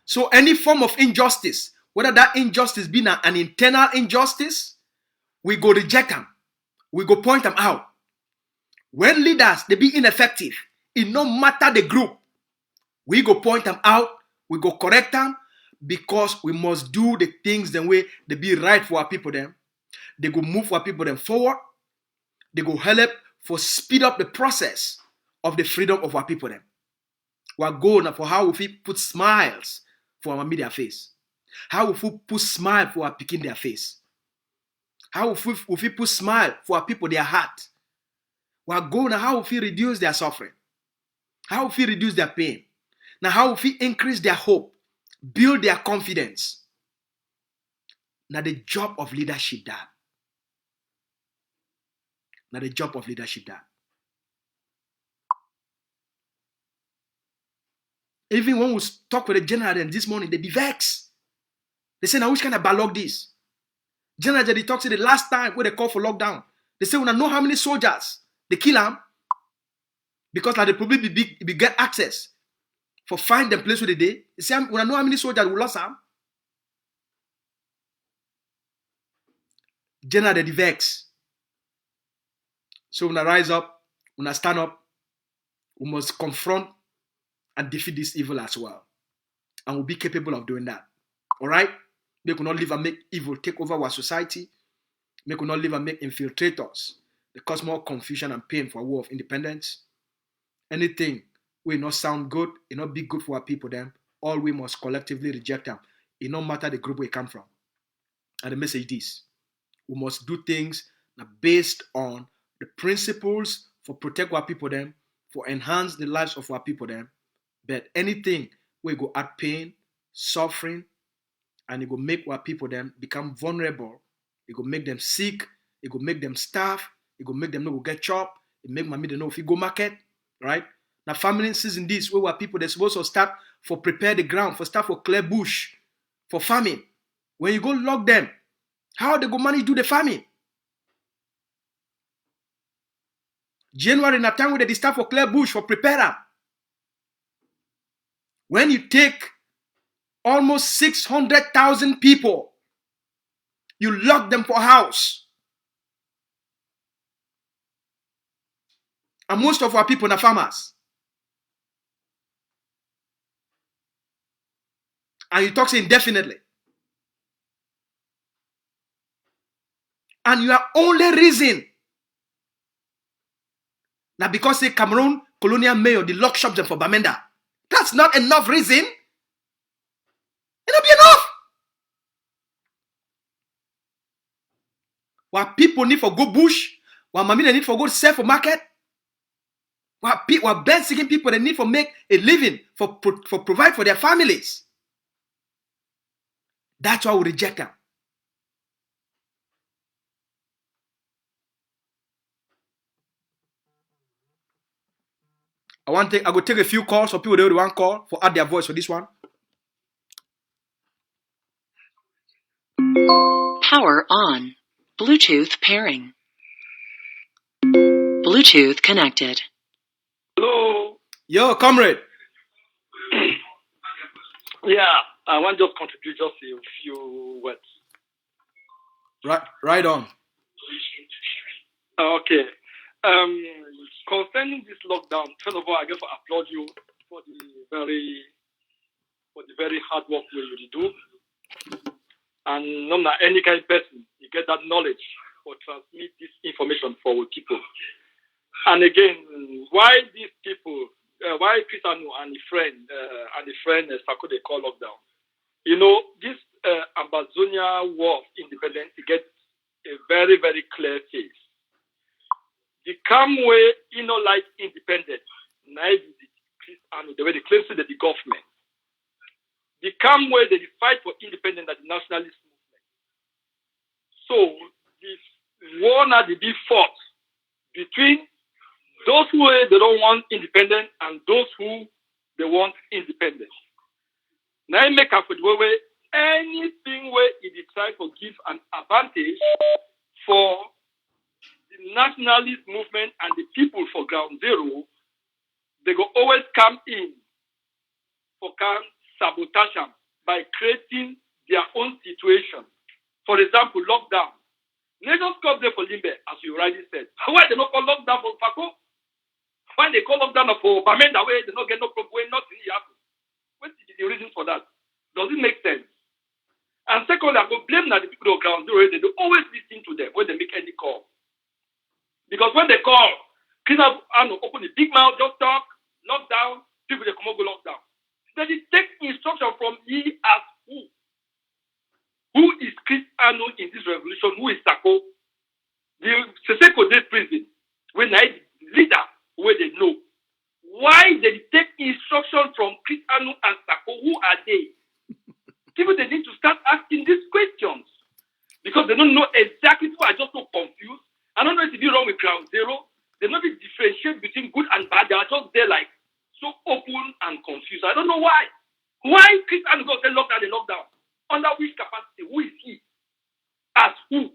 So any form of injustice, whether that injustice be an internal injustice, we go reject them. We go point them out. When leaders, they be ineffective, it no matter the group, we go point them out, we go correct them, because we must do the things the way they be right for our people then. They go move our people then forward. They go help for speed up the process of the freedom of our people then. We are going for how we put smiles for our media face. How we put smile for our picking their face. How we put smile for our people their heart. We are going how we reduce their suffering. How we reduce their pain. Now how we increase their hope. Build their confidence. Now the job of leadership that. Now the job of leadership that. Even when we talk with the general this morning, they be vexed. They say, now which kind of ballog this? General they talk to the last time when they call for lockdown. They say, we don't know how many soldiers they kill them. Because like the public be get access for find them place where they day. They say, we don't know how many soldiers we lost them. General they vex. So when I rise up, when I stand up, we must confront and defeat this evil as well. And we'll be capable of doing that. Alright? Make we not live and make evil take over our society. Make we not live and make infiltrators. They cause more confusion and pain for a war of independence. Anything will not sound good, it not be good for our people then. All we must collectively reject them. It no matter the group we come from. And the message is, we must do things based on the principles for protect our people then, for enhance the lives of our people then. But anything we go add pain, suffering, and it will make our people then become vulnerable. It will make them sick. It will make them starve. It will make them not go get job. It make mommy they know if you go market, right? Now family season this where people they're supposed to start for prepare the ground, for start for clear bush, for farming. When you go lock them, how they go manage do the farming? January in a time where they start for clear bush for prepare them. When you take almost 600,000 people, you lock them for house. And most of our people are farmers. And you talk indefinitely. And your only reason now because the Cameroon colonial mayor, the lock shop them for Bamenda. That's not enough reason. It'll be enough. What people need for go bush, what mamina need for go sell for market, what basic people they need for make a living, for provide for their families. That's why we reject them. I go take a few calls for people they want call for add their voice for this one. Power on. Bluetooth pairing. Bluetooth connected. Hello. Yo, comrade. Yeah, I want to just contribute just a few words. Right on. Okay. Concerning this lockdown, first of all, I guess I applaud you for the very hard work you do. And not any kind of person, you get that knowledge or transmit this information for people. And again, why these people, why Cristiano and the friend Sako they call lockdown? You know, this Amazonia war of independence, it gets a very, very clear face. The calm way, like independence, the way they claim to the government. The calm way they fight for independence at the nationalist movement. So this war now the big fought between those who they don't want independence and those who they want independence. Now I make up for the way anything where it is trying to give an advantage for the nationalist movement and the people for ground zero, they go always come in for sabotage them by creating their own situation. For example, lockdown. Nations come there for Limbe, as you rightly said. Why they not call lockdown for Fako? Why they call lockdown for Bamenda where they not get no problem, where nothing happens? What is the reason for that? Does it make sense? And secondly, I go blame that the people of ground zero, they do always listen to them when they make any call. Because when they call, Chris open the big mouth, just talk, lockdown, people they come go lockdown. Then they take instruction from ye as who? Who is Chris Ano in this revolution? Who is Sako? The Seseko Day prison, when I leader, where they know. Why they take instruction from Chris Ano and Sako? Who are they? People they need to start asking these questions. Because they don't know exactly, people are just so confused. I don't know if it's wrong with ground zero. They don't differentiate between good and bad. They are just there like so open and confused. I don't know why. Why Chris Ano go say lockdown and lockdown? Under which capacity? Who is he? As who?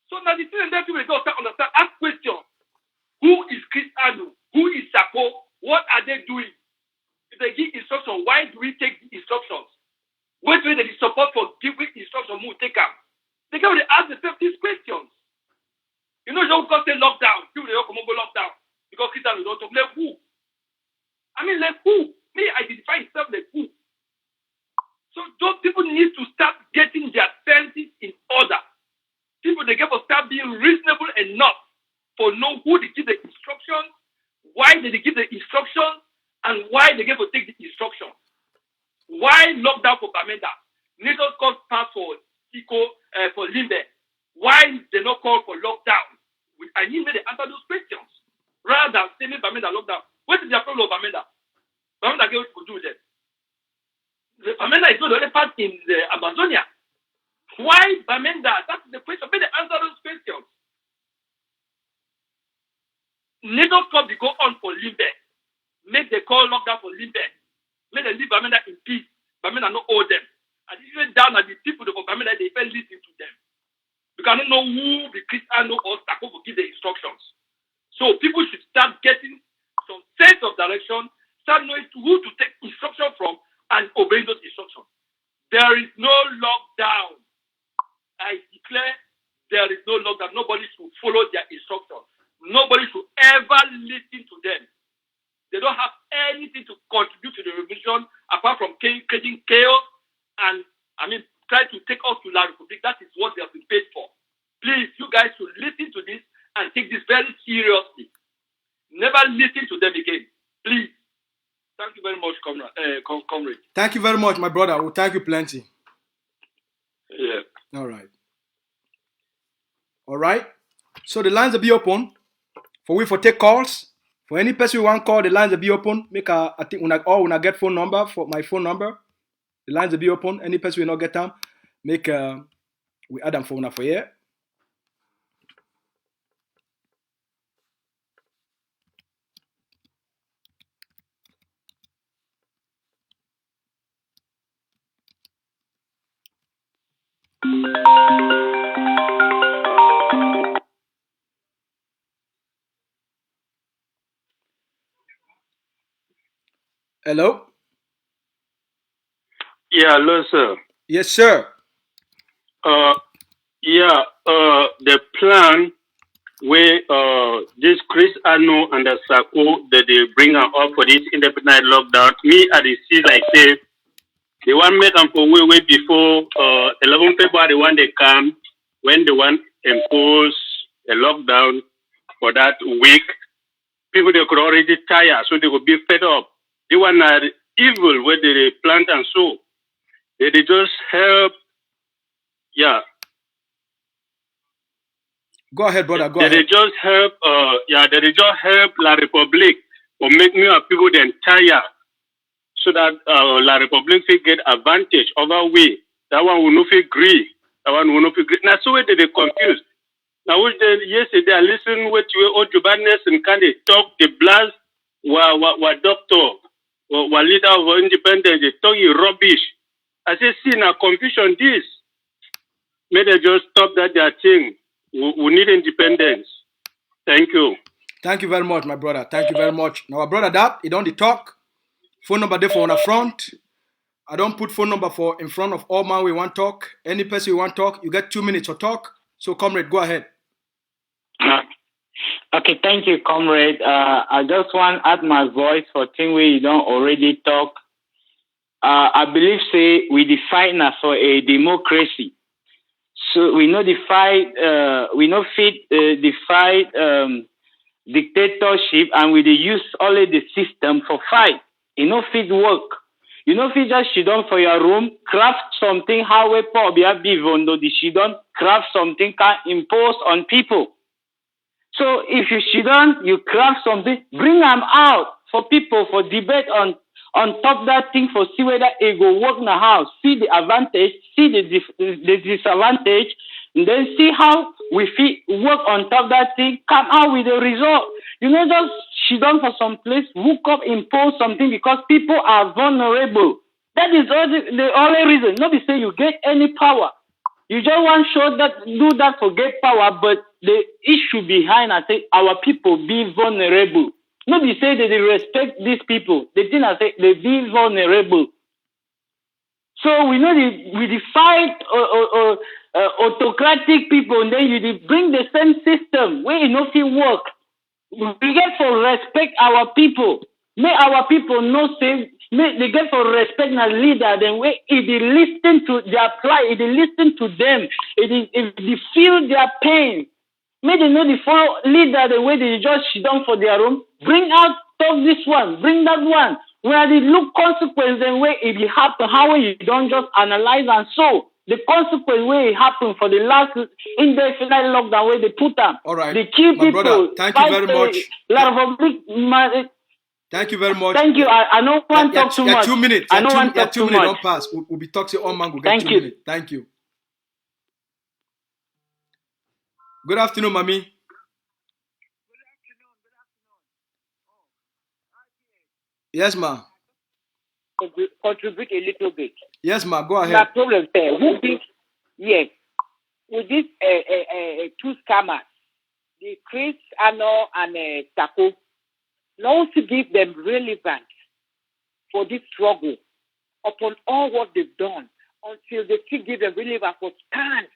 So now the thing that people don't understand, ask questions. Who is Chris Ano? Who is Sako? What are they doing? If they give instruction, why do we take the instructions? What way they support for giving instruction? Who take them? They can ask themselves these questions. You know, don't say lockdown. People don't come go lockdown because Chris Ano don't talk. Like who? I mean, like who? Me identify itself like who? So those people need to start getting their senses in order. People they get to start being reasonable enough for know who they give the instructions, why did they give the instructions, and why they get to take the instructions. Why lockdown for Bamenda? Nations call pass for Siko for Limbe. Why they not call for lockdown? I need to answer those questions rather than saying Bamenda lockdown. What is the problem of Bamenda? Bamenda get what to do with them. Bamenda is not the only part in the Amazonia. Why Bamenda? That's the question. May they answer those questions. Nations come to go on for Limbe. Make the call lockdown for Limbe. Make them leave Bamenda in peace. Bamenda not owe them. And even down at the people of Bamenda, they even listen to them. You cannot know who the Cristiano or Sako will give the instructions. So people should start getting some sense of direction, start knowing who to take instruction from and obey those instructions. There is no lockdown. I declare there is no lockdown. Nobody should follow their instructions. Nobody should ever listen to them. They don't have anything to contribute to the revolution apart from creating chaos and, try to take us to La Republique. That is what they have been paid for. Please, you guys should listen to this and take this very seriously. Never listen to them again. Please. Thank you very much, comrade. Thank you very much, my brother. We'll thank you plenty. Yeah. All right. All right. So the lines will be open for take calls. For any person who want call, the lines will be open. I think when I get phone number for my phone number, the lines will be open. Any person will not get them, we add them for here. Hello? Yeah, hello, sir. Yes, sir. The plan where this Chris Ano and the Sako that they bring up for this indefinite lockdown, me at the see like say they want make them for way before 11 February when they come, when they want impose a lockdown for that week, people they could already tire, so they could be fed up. They want evil where they plant and sow. They just help. Yeah. Go ahead, brother. Go ahead. They just help. They just help La Republique or make me people then tire, so that La Republique will get advantage over we. That one will not feel agree. That one will not feel agree. Now, so where they confused. Now, yesterday I listened with you, all Jobannes and kind of talk the blast. What doctor, what leader of independence, they talk rubbish. I say, see now confusion this. May they just stop that their thing. We need independence. Thank you. Thank you very much, my brother. Thank you very much. Now, our brother, that he don't talk. Phone number there for on the front. I don't put phone number for in front of all man we want talk. Any person you want talk, you get 2 minutes to talk. So, comrade, go ahead. Okay, thank you, comrade. I just want to add my voice for thing where you don't already talk. I believe say we define for a democracy. So we know the fight, we know fit the fight dictatorship, and we use only the system for fight. You know fit work. You know fit just sit down for your room, craft something how we probably even though the sit down, craft something can impose on people. So if you sit down, you craft something, bring them out for people for debate on top that thing for see whether it go work in the house, see the advantage, see the disadvantage, and then see how we fit work on top that thing, come out with a result. You know, just sit down for some place, hook up, impose something because people are vulnerable. That is the only reason. Not to say you get any power. You just want to show that, do that for get power, but the issue behind, I say, our people be vulnerable. Nobody say that they respect these people. The thing I say, they be vulnerable. So we know we defy autocratic people, and then you bring the same system where it not work. We get for respect our people. May our people know say, they get for respect as leader. Then where if they listen to their plight, if they listen to them, if they feel their pain. May they know the follow leader the way they just sit down for their own. Bring out, talk this one, bring that one. Where they look consequence and way it happen, how you don't just analyze and so the consequence way it happened for the last indefinite lockdown where they put them. All right. They kill people. Brother, thank you very much. Thank you very much. Thank you. I don't want to talk too much. 2 minutes. I don't want to talk too much. Don't pass. We'll be talking all man. We'll get 2 minutes. Thank you. Good afternoon, Mami. Good afternoon. Yes, ma. Contribute a little bit. Yes, ma. Go ahead. No problem there. Yes. With these two scammers, the Chris Ano and Taco, now to give them relevance for this struggle upon all what they've done until they still give them relevance for stand.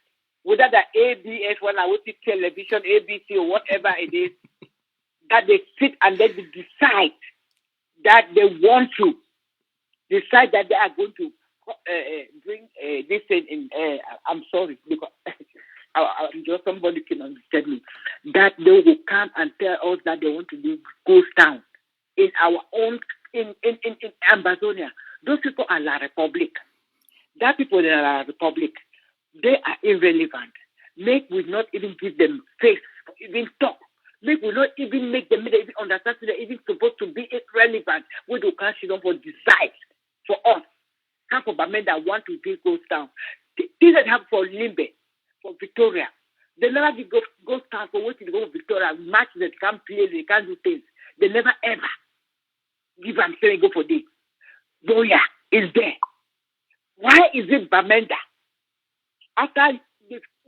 Whether the ABS, when I watch television, ABC, or whatever it is, that they sit and then they decide that they want to decide that they are going to bring this in. I'm sorry, because just somebody can understand me, that they will come and tell us that they want to do ghost town in our own, in Amazonia. Those people are La Republic. That people in La Republic, they are irrelevant. Make we not even give them face, even talk. Make we not even make them even understand that they're even supposed to be irrelevant. We do can't sit down for decide for us. Half of Bamenda want to be ghost town. Things that have for Limbe, for Victoria. They never did ghost town for waiting to go to Victoria. Match that can't play, they can't do things. They never ever give them saying go for this. Boya is there. Why is it Bamenda? After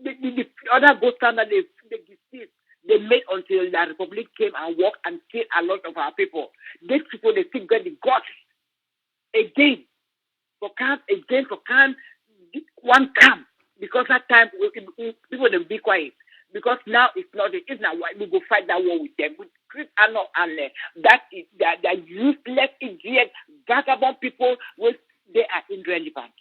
the other ghost town that they made until the Republic came and walked and killed a lot of our people. These people, they still get the guts again for one camp, because that time people will be quiet, because now it's not why we go fight that war with them with Chris Arnold and that useless idiot vagabond people, which they are irrelevant.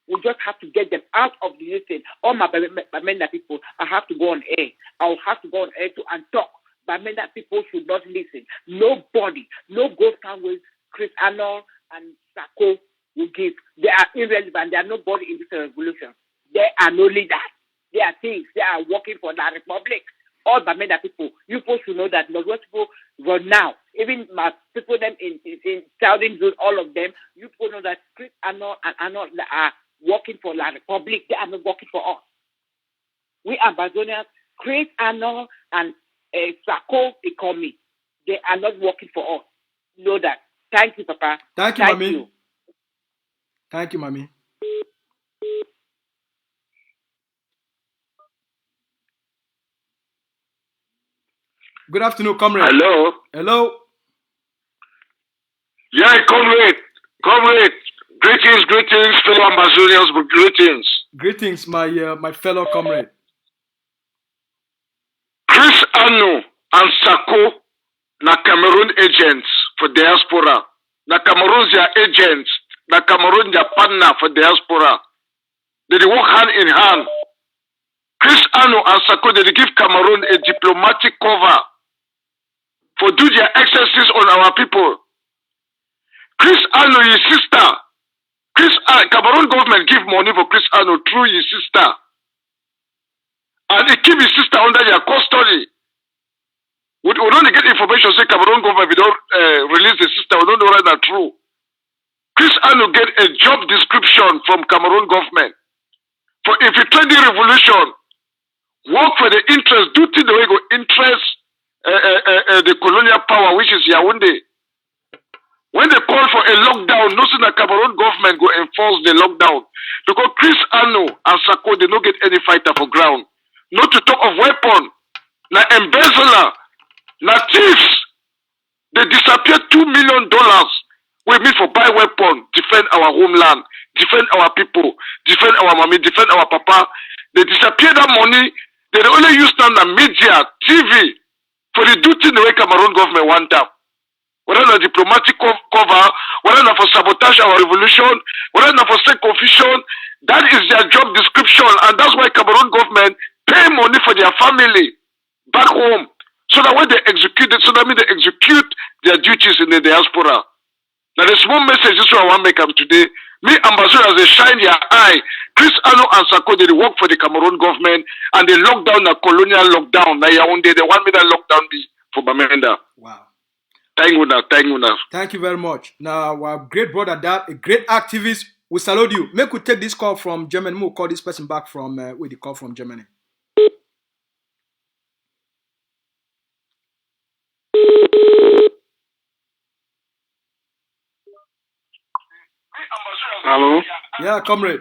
We just have to get them out of the listen. All my Bamenda people, I have to go on air. I'll have to go on air and talk. Bamenda people should not listen. Nobody, no ghost town with Chris Arnold and Sako will give. They are irrelevant. They are nobody in this revolution. They are no leaders. They are things. They are working for the Republic. All Bamenda people, you people should know that Northwest people run now. Even my people them in Southern Zone, all of them, you people know that Chris Arnold and Arnold are working for the Republic. They are not working for us. We Ambazonians, Chris Arnold and Sako Economy, they are not working for us. Know that. Thank you, Papa. Thank you, Mami. Thank you, Mami. Good afternoon, comrade. Hello. Hello. Yeah, comrade. Greetings, fellow Amazonians, greetings. Greetings, my fellow comrade. Chris Anu and Sako, na Cameroon agents for diaspora. Na Cameroon their agents, na Cameroon their partner for diaspora. They work hand in hand. Chris Anu and Sako, they give Cameroon a diplomatic cover for do their excesses on our people. Chris Anu, his sister. Cameroon government give money for Chris Anu through his sister. And they keep his sister under their custody. We don't get information say Cameroon government, we don't release the sister, we don't know whether that's true. Chris Anu get a job description from Cameroon government for infiltrating revolution, work for the interest, do things the way go interest the colonial power, which is Yaoundé. When they call for a lockdown, nothing the Cameroon government go enforce the lockdown. Because Chris Anu and Sako, they don't get any fighter for ground. Not to talk of weapon. Na embezzler. Na thieves. They disappear $2 million. We mean for buy weapon, defend our homeland, defend our people, defend our mommy, defend our papa. They disappear that money. They only use now the media, TV, for the duty the way Cameroon government want them. Whether not diplomatic cover, whether not for sabotage our revolution, whether not for state confusion, that is their job description, and that's why Cameroon government pay money for their family back home, so that when they execute it, so that means they execute their duties in the diaspora. Now the small message this one I want to make them today. Me ambassadors, they shine their eye. Chris Anu and Sako, they work for the Cameroon government, and they lock down the colonial lockdown. Now Yaoundé, they want me that lockdown be for Bamenda. Wow. Thank you. Thank you very much. Now, our great brother, that a great activist, we salute you. Make we take this call from Germany. We'll call this person back from with the call from Germany. Hello? Yeah, comrade.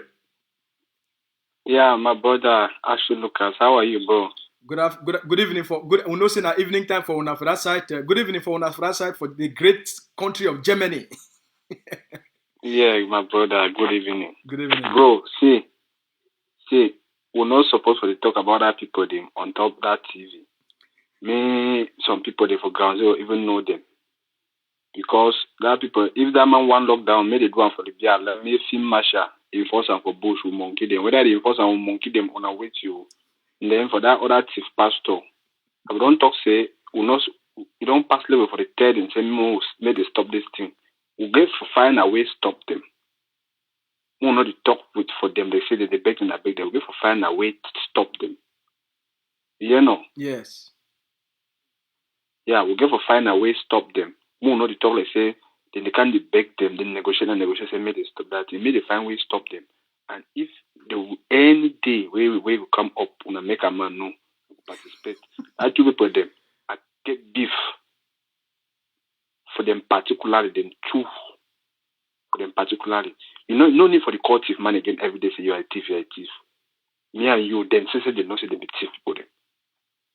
Yeah, my brother, Ashley Lucas. How are you, bro? Good evening for good. We know say na evening time for una for that side. Good evening for una for that side for the great country of Germany. Yeah, my brother. Good evening. Good evening, bro. See, we're not supposed to talk about that people them on top of that TV. Me, some people they for ground zero even know them because that people. If that man want lockdown, may they go on for the beer. Let me film Masha. enforce am for bush, we monkey them. Whether they enforce am, we monkey them on our way to. And then for that other chief pastor, we don't talk say we not we don't pass level for the third and say no, let they stop this thing. We get to find a way stop them. We not talk with for them. They say that they beg and beg them. We get to find a way to stop them. You know. Yes. Yeah, we get to find a way stop them. We not talk like say. Then they can't beg them, then negotiate, say, may they stop that. They may they find ways stop them. And if there will any day where we come up and make a man know, participate, I do for them. I get beef for them particularly, them two for them particularly. You know, no need for the court thief man again every day say you are a thief, you are a thief. Me and you, then say they know say they be thief people them.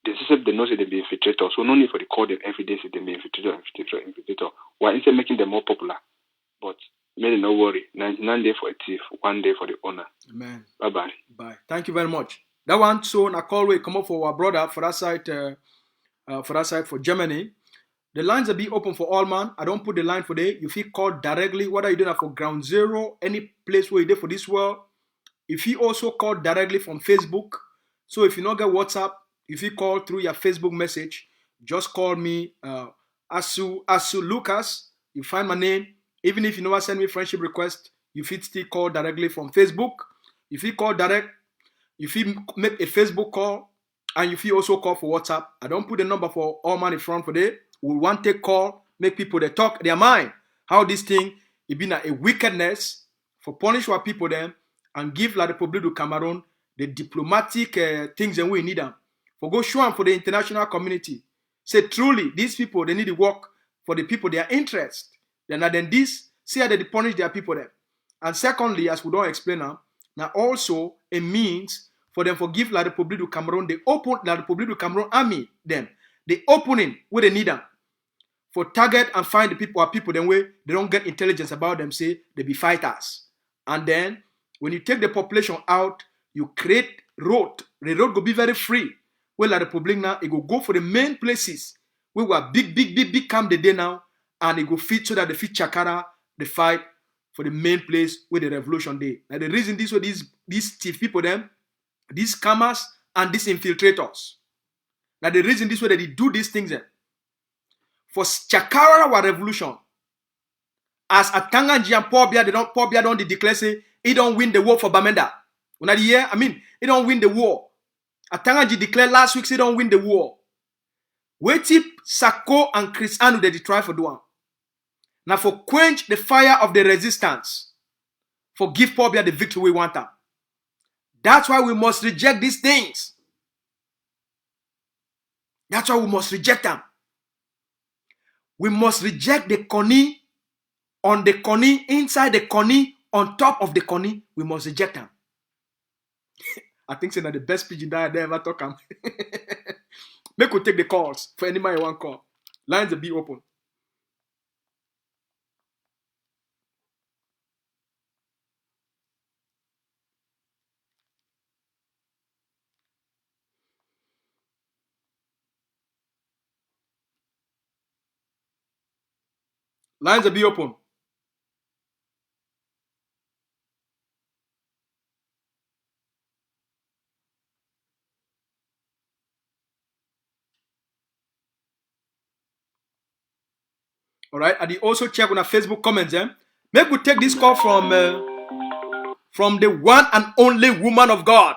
They say they know say they be infiltrator, so no need for the call them every day say they be infiltrator. Why instead making them more popular? But may no worry. 99 days for a thief, 1 day for the owner. Amen. Bye. Bye. Thank you very much. That one, so na call way come up for our brother for that side for Germany. The lines will be open for all man. I don't put the line for there. You feel called directly, whether you do that for Ground Zero, any place where you did for this world. If you also call directly from Facebook, so if you not get WhatsApp, if you call through your Facebook message, just call me Asu Lucas. You find my name. Even if you never send me friendship request, you fit still call directly from Facebook. If you call direct, if you make a Facebook call, and if you also call for WhatsApp, I don't put the number for all man in front for there. We want to call, make people they talk their mind. How this thing it been a wickedness for punish our people them and give La République du Cameroon the diplomatic things and we need them. For go show them for the international community. Say truly, these people they need to work for the people their interest. Then this, see how they punish their people there. And secondly, as we don't explain now also a means for them to give La République du Cameroon, the open La République du Cameroon army them, the opening where they need them. For target and find the people, our people, then way they don't get intelligence about them, say they be fighters. And then when you take the population out, you create road. The road will be very free. Well, La République now, it will go for the main places where we are big camp the day now, and it go fit so that the fit Chakara, the fight for the main place where the revolution day. Now the reason this way these thief people them, these scammers and these infiltrators. Now the reason this way that they do these things them. For Chakara our revolution, as Atanganji and Paul Biya don't declare say he don't win the war for Bamenda. When I hear, he don't win the war. Atanganji declared last week he don't win the war. Wait till Sako and Chris Anu they try for doing. Now for quench the fire of the resistance, for give Paul Biya the victory we want them. That's why we must reject these things. That's why we must reject them. We must reject the Koni, on the Koni, inside the Koni, on top of the Koni. We must reject them. I think it's the best pigeon that I ever talk. Make we take the calls for any man you want call. Lines will be open. Lines will be open. All right. And you also check on our Facebook comments. Maybe we take this call from the one and only woman of God.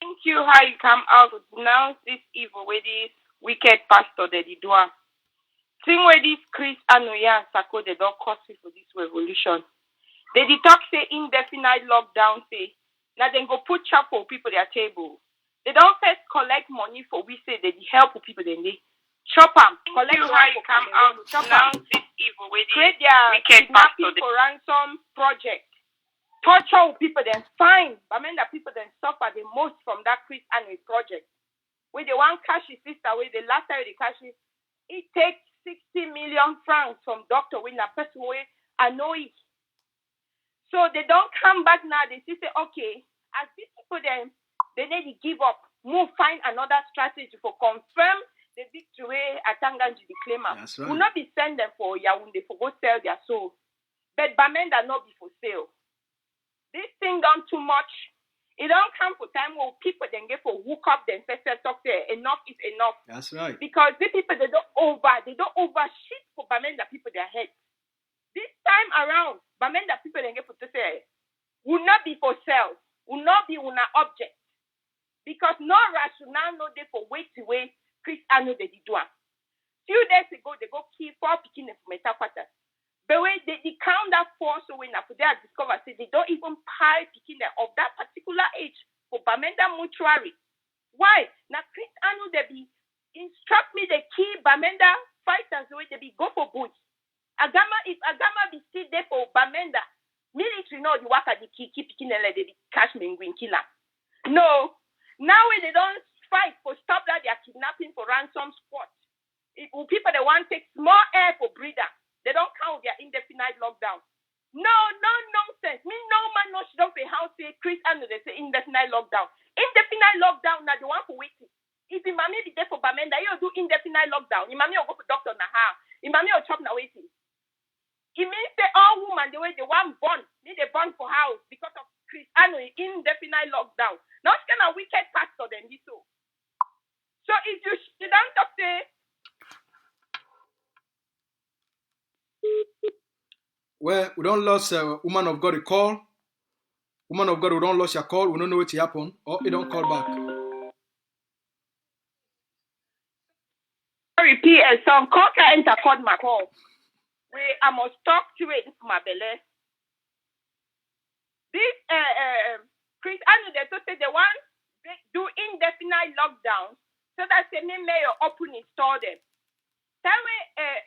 Thank you how you come out to denounce this evil with this wicked pastor that they do. Thing where this Chris Anoya and Sako they don't cause for this revolution. They talk say indefinite lockdown say now then go put chapel people their table. They don't first collect money for we say they help people then they chop them. Collect how you come out to denounce this evil with create their wicked pastor for ransom project. Torture people then fine. Bamenda people then suffer the most from that Chris Annual project. Where they want cash his sister, where the last time they cash it takes 60 million francs from doctor when a person way annoy. So they don't come back now. They say, okay, as these people then they need to give up, move, find another strategy for confirm the victory Atanganji the claimant. That's right. Will not be send them for Yaoundé for go sell their souls. But Bamenda not be for sale. This thing done too much. It don't come for time where people then get for hook up themselves talk say enough is enough. That's right. Because the people they don't overshit for Bamenda people their heads. This time around, Bamenda people then get for to say will not be for sale, will not be una object. Because no rationale no day for wait to wait Chris Anu they did one. Few days ago they go kill 4 picking from Metaquata. But when they count that 4 so when after they discover say they don't even pay picking of that particular age for Bamenda mortuary. Why? Now Chris Anu they be instruct me the key Bamenda fighters the way they be go for bush. If Agama be still there for Bamenda, military know the work at the key keep picking they be cash me green killer. No. Now when they don't fight for stop that they are kidnapping for ransom squad. If people they want to take small air for breeder, they don't count their indefinite lockdown. No nonsense. Me no man no she don't pay how say Chris and they say indefinite lockdown. Indefinite lockdown now the one for waiting. If your mommy be there for Bamenda, you do indefinite lockdown. Your mommy will go for doctor na how. Your mommy will chop na waiting. It means say all women the way they want born, need they born for house because of Chris and indefinite lockdown. Not kind of wicked pastor than this so. So if you don't talk say well, we don't lose woman of God a call. Woman of God, we don't lose your call. We don't know what happened. Or it don't call back. Sorry, PS. Some call can enter call my call. I must talk to it for my belly. This Chris Anu they to say they want do indefinite lockdown so that they may open his store them. Tell me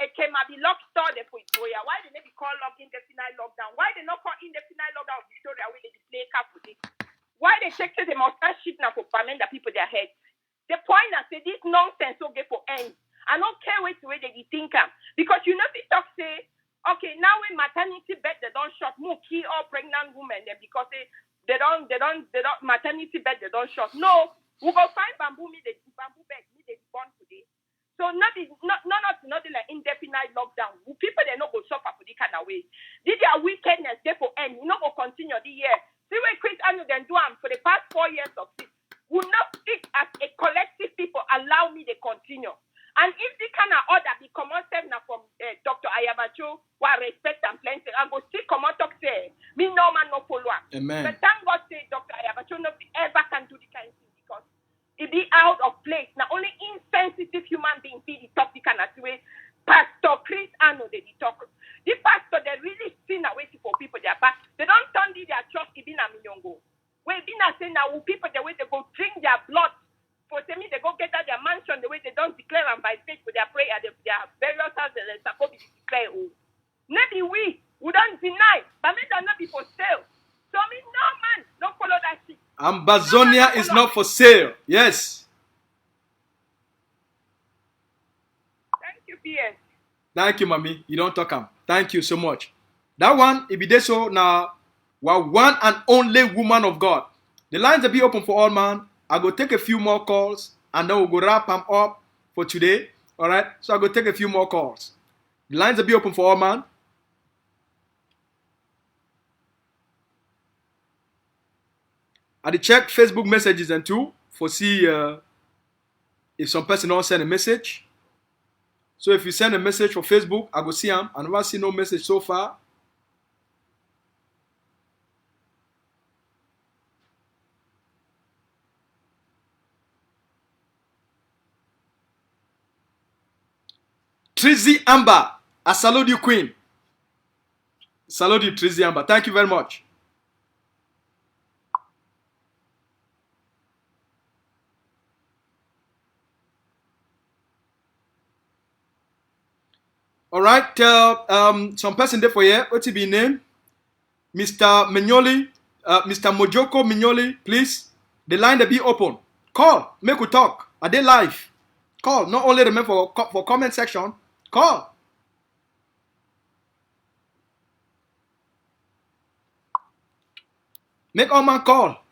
it came be locked store there for Victoria. Why did they be called lock indefinite lockdown? Why they not call indefinite lockdown Victoria where they play cap with it? Why they check say they must start shit now for Bamenda people their heads? The point I say this nonsense will get for end. I don't care where they think because you know if talk say okay now when maternity bed they don't shot more key all pregnant women then because they don't maternity bed they don't shot. No, we go find bamboo me the bamboo bed me they born today. So not like indefinite lockdown. People they not go suffer for this kind of way. Did their wickedness therefore end? We not go continue the year. See what Chris Anu then do for the past 4 years of this. We not speak as a collective people. Allow me to continue. And if the kind of order be come out now from Dr. Ayabacho, who respect and plenty, I go still come out talk say me no man no follow up. Amen. But thank God say Dr. Ayabacho no ever can do the kind of thing because it be out of place. Now only insensitive human beings be the topic and as way Pastor Chris Anu they talk. The pastor they really sin away for people there, but they don't turn their church even a milliongo. Where been a say now people the way they go drink their blood. For me they go get at their mansion the way they don't declare and by faith with their prayer their various houses and supposed to declare. Maybe we don't deny, but may not be for sale. So me no man don't follow that shit. Ambazonia is not for sale. Yes. Thank you, PS. Thank you, mommy. You don't talk. Thank you so much. That one, if it is so now, we're one and only woman of God. The lines will be open for all, man. I go take a few more calls and then we'll go wrap them up for today. All right. So I go take a few more calls. The lines will be open for all, man. I check Facebook messages and too for see if some person don't send a message. So if you send a message for Facebook, I go see them. I never see no message so far. Trizzy Amber, I salute you, Queen. Salute you, Trizzy Amber. Thank you very much. All right, some person there for you. What's he be name? Mr. Mignoli, Mr. Mojoko Mignoli, please. The line will be open. Call, make we talk. Are they live? Call, not only remember for comment section. Call. Make all man call.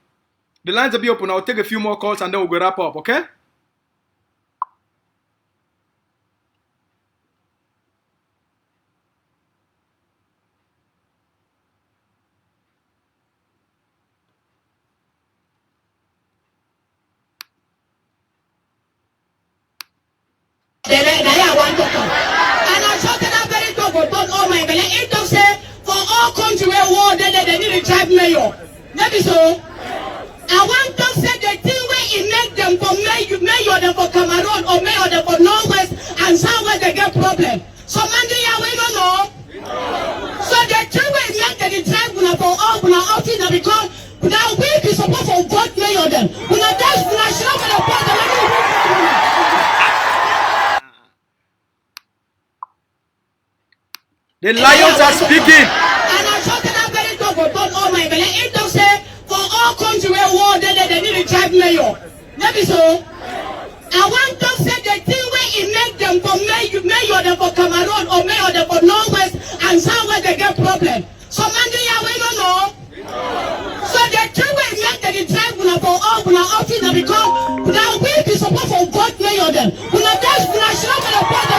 The lines will be open. I'll take a few more calls and then we'll go wrap up, okay? And I shouted that very talk for all my belly. It don't say for all country where war they need to drive mayor. Maybe so. I want to say the thing where it make them for mayor them for Cameroon or mayor them for Northwest and Southwest they get problem. So Monday we don't know. So the thing where it make them drive for all office because now we be supposed to vote mayor them. That's show for the problem. The lions are speaking. And I shouted that very talk for all my belly. It don't say for all country where war they need to drive mayor. Maybe so. I want to say the thing where it make them for mayor them for Cameroon or mayor them for Northwest and Southwest they get problem. So Monday we don't know. So the thing where it make them drive for all office because now we be supposed to vote mayor them. That's show for the problem.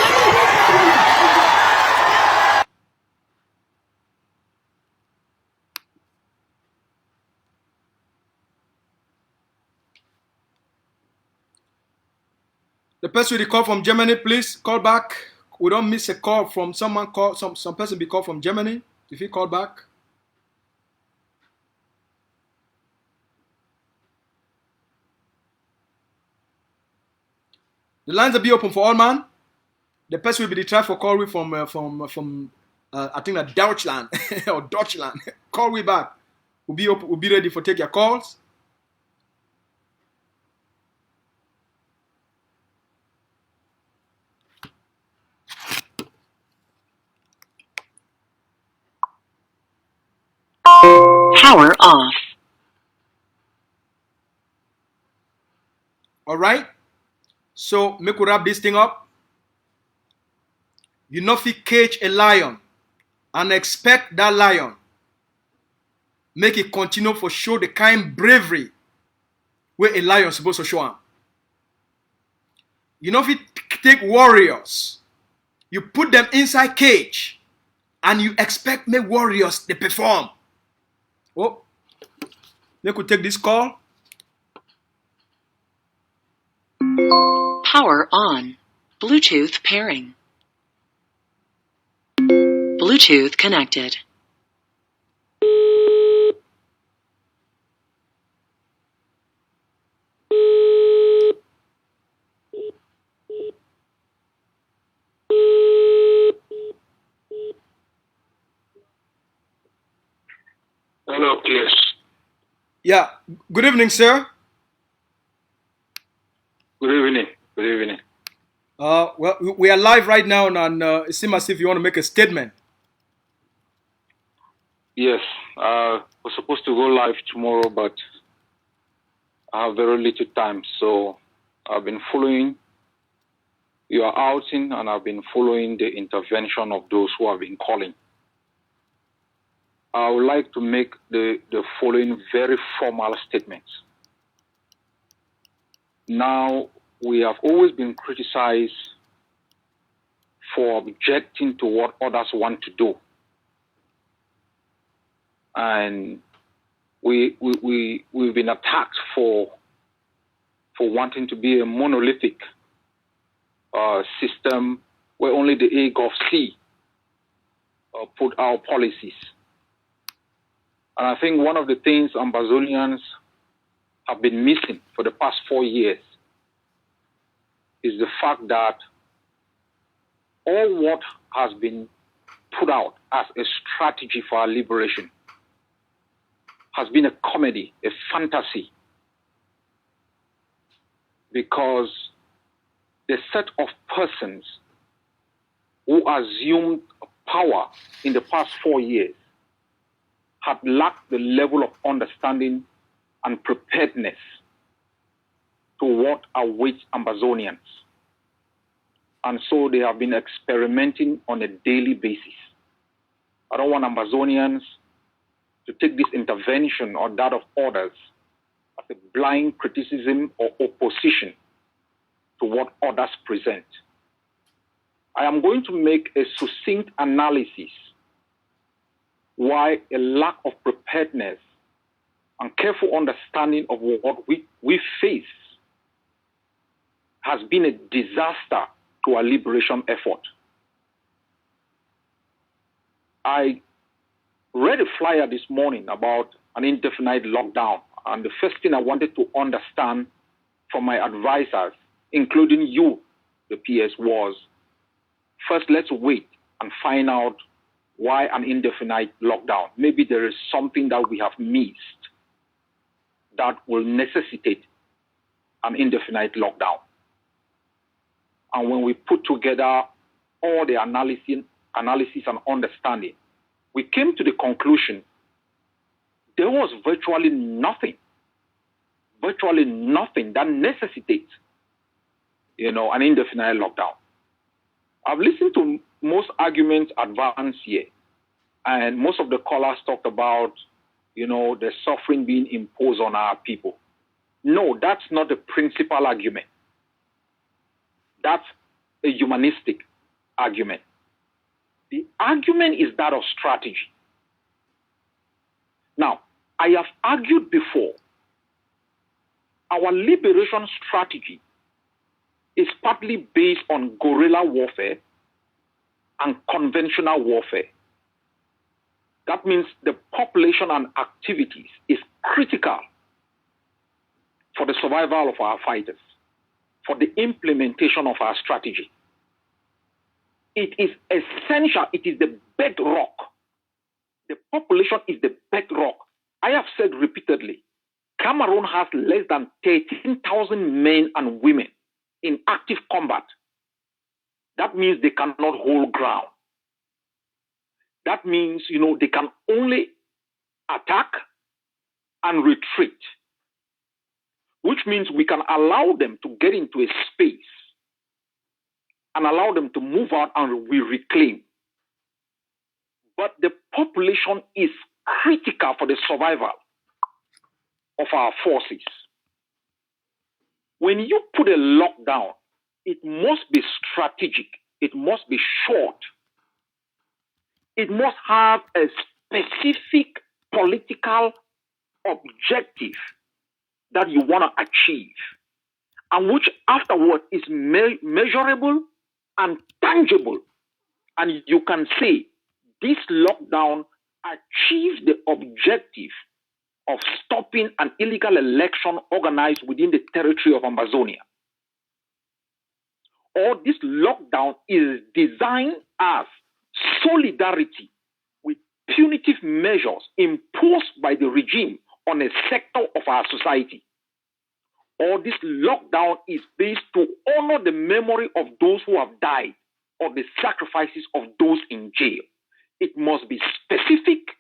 The person with the call from Germany, please call back. We don't miss a call from someone. Some person be called from Germany. If you call back. The lines will be open for all, man. The person will be the try for call we from I think that Deutschland or Deutschland. Call we back. We'll be ready for take your calls. Power off. All right. So make we wrap this thing up. You know if you cage a lion and expect that lion make it continue for show the kind bravery where a lion supposed to show him. You know if you take warriors, you put them inside cage and you expect me warriors to perform. Oh, they could take this call. Power on. Bluetooth pairing. Bluetooth connected. Hello, please. Yeah. Good evening, sir. Good evening. Good evening. Well, we are live right now, and it seems as if you want to make a statement. Yes, we're supposed to go live tomorrow, but I have very little time. So I've been following your outing, and I've been following the intervention of those who have been calling. I would like to make the following very formal statements. Now, we have always been criticized for objecting to what others want to do. And we've been attacked for wanting to be a monolithic system where only the AGOV-C put our policies. And I think one of the things Ambazonians have been missing for the past 4 years is the fact that all what has been put out as a strategy for our liberation has been a comedy, a fantasy, because the set of persons who assumed power in the past 4 years have lacked the level of understanding and preparedness to what awaits Ambazonians. And so they have been experimenting on a daily basis. I don't want Ambazonians to take this intervention or that of others as a blind criticism or opposition to what others present. I am going to make a succinct analysis why a lack of preparedness and careful understanding of what we face has been a disaster to to our liberation effort. I read a flyer this morning about an indefinite lockdown, and the first thing I wanted to understand from my advisors, including you, the PS, was first, let's wait and find out why an indefinite lockdown. Maybe there is something that we have missed that will necessitate an indefinite lockdown. And when we put together all the analysis and understanding, we came to the conclusion there was virtually nothing that necessitates, an indefinite lockdown. I've listened to most arguments advanced here, and most of the callers talked about, the suffering being imposed on our people. No, that's not the principal argument. That's a humanistic argument. The argument is that of strategy. Now, I have argued before, our liberation strategy is partly based on guerrilla warfare and conventional warfare. That means the population and activities is critical for the survival of our fighters, for the implementation of our strategy. It is essential. It is the bedrock. The population is the bedrock. I have said repeatedly, Cameroon has less than 13,000 men and women in active combat. That means they cannot hold ground. That means, they can only attack and retreat, which means we can allow them to get into a space and allow them to move out and we reclaim. But the population is critical for the survival of our forces. When you put a lockdown, it must be strategic. It must be short. It must have a specific political objective that you want to achieve, and which afterward is measurable and tangible. And you can say this lockdown achieves the objective of stopping an illegal election organized within the territory of Amazonia. Or this lockdown is designed as solidarity with punitive measures imposed by the regime on a sector of our society. Or this lockdown is based to honor the memory of those who have died or the sacrifices of those in jail. It must be specific.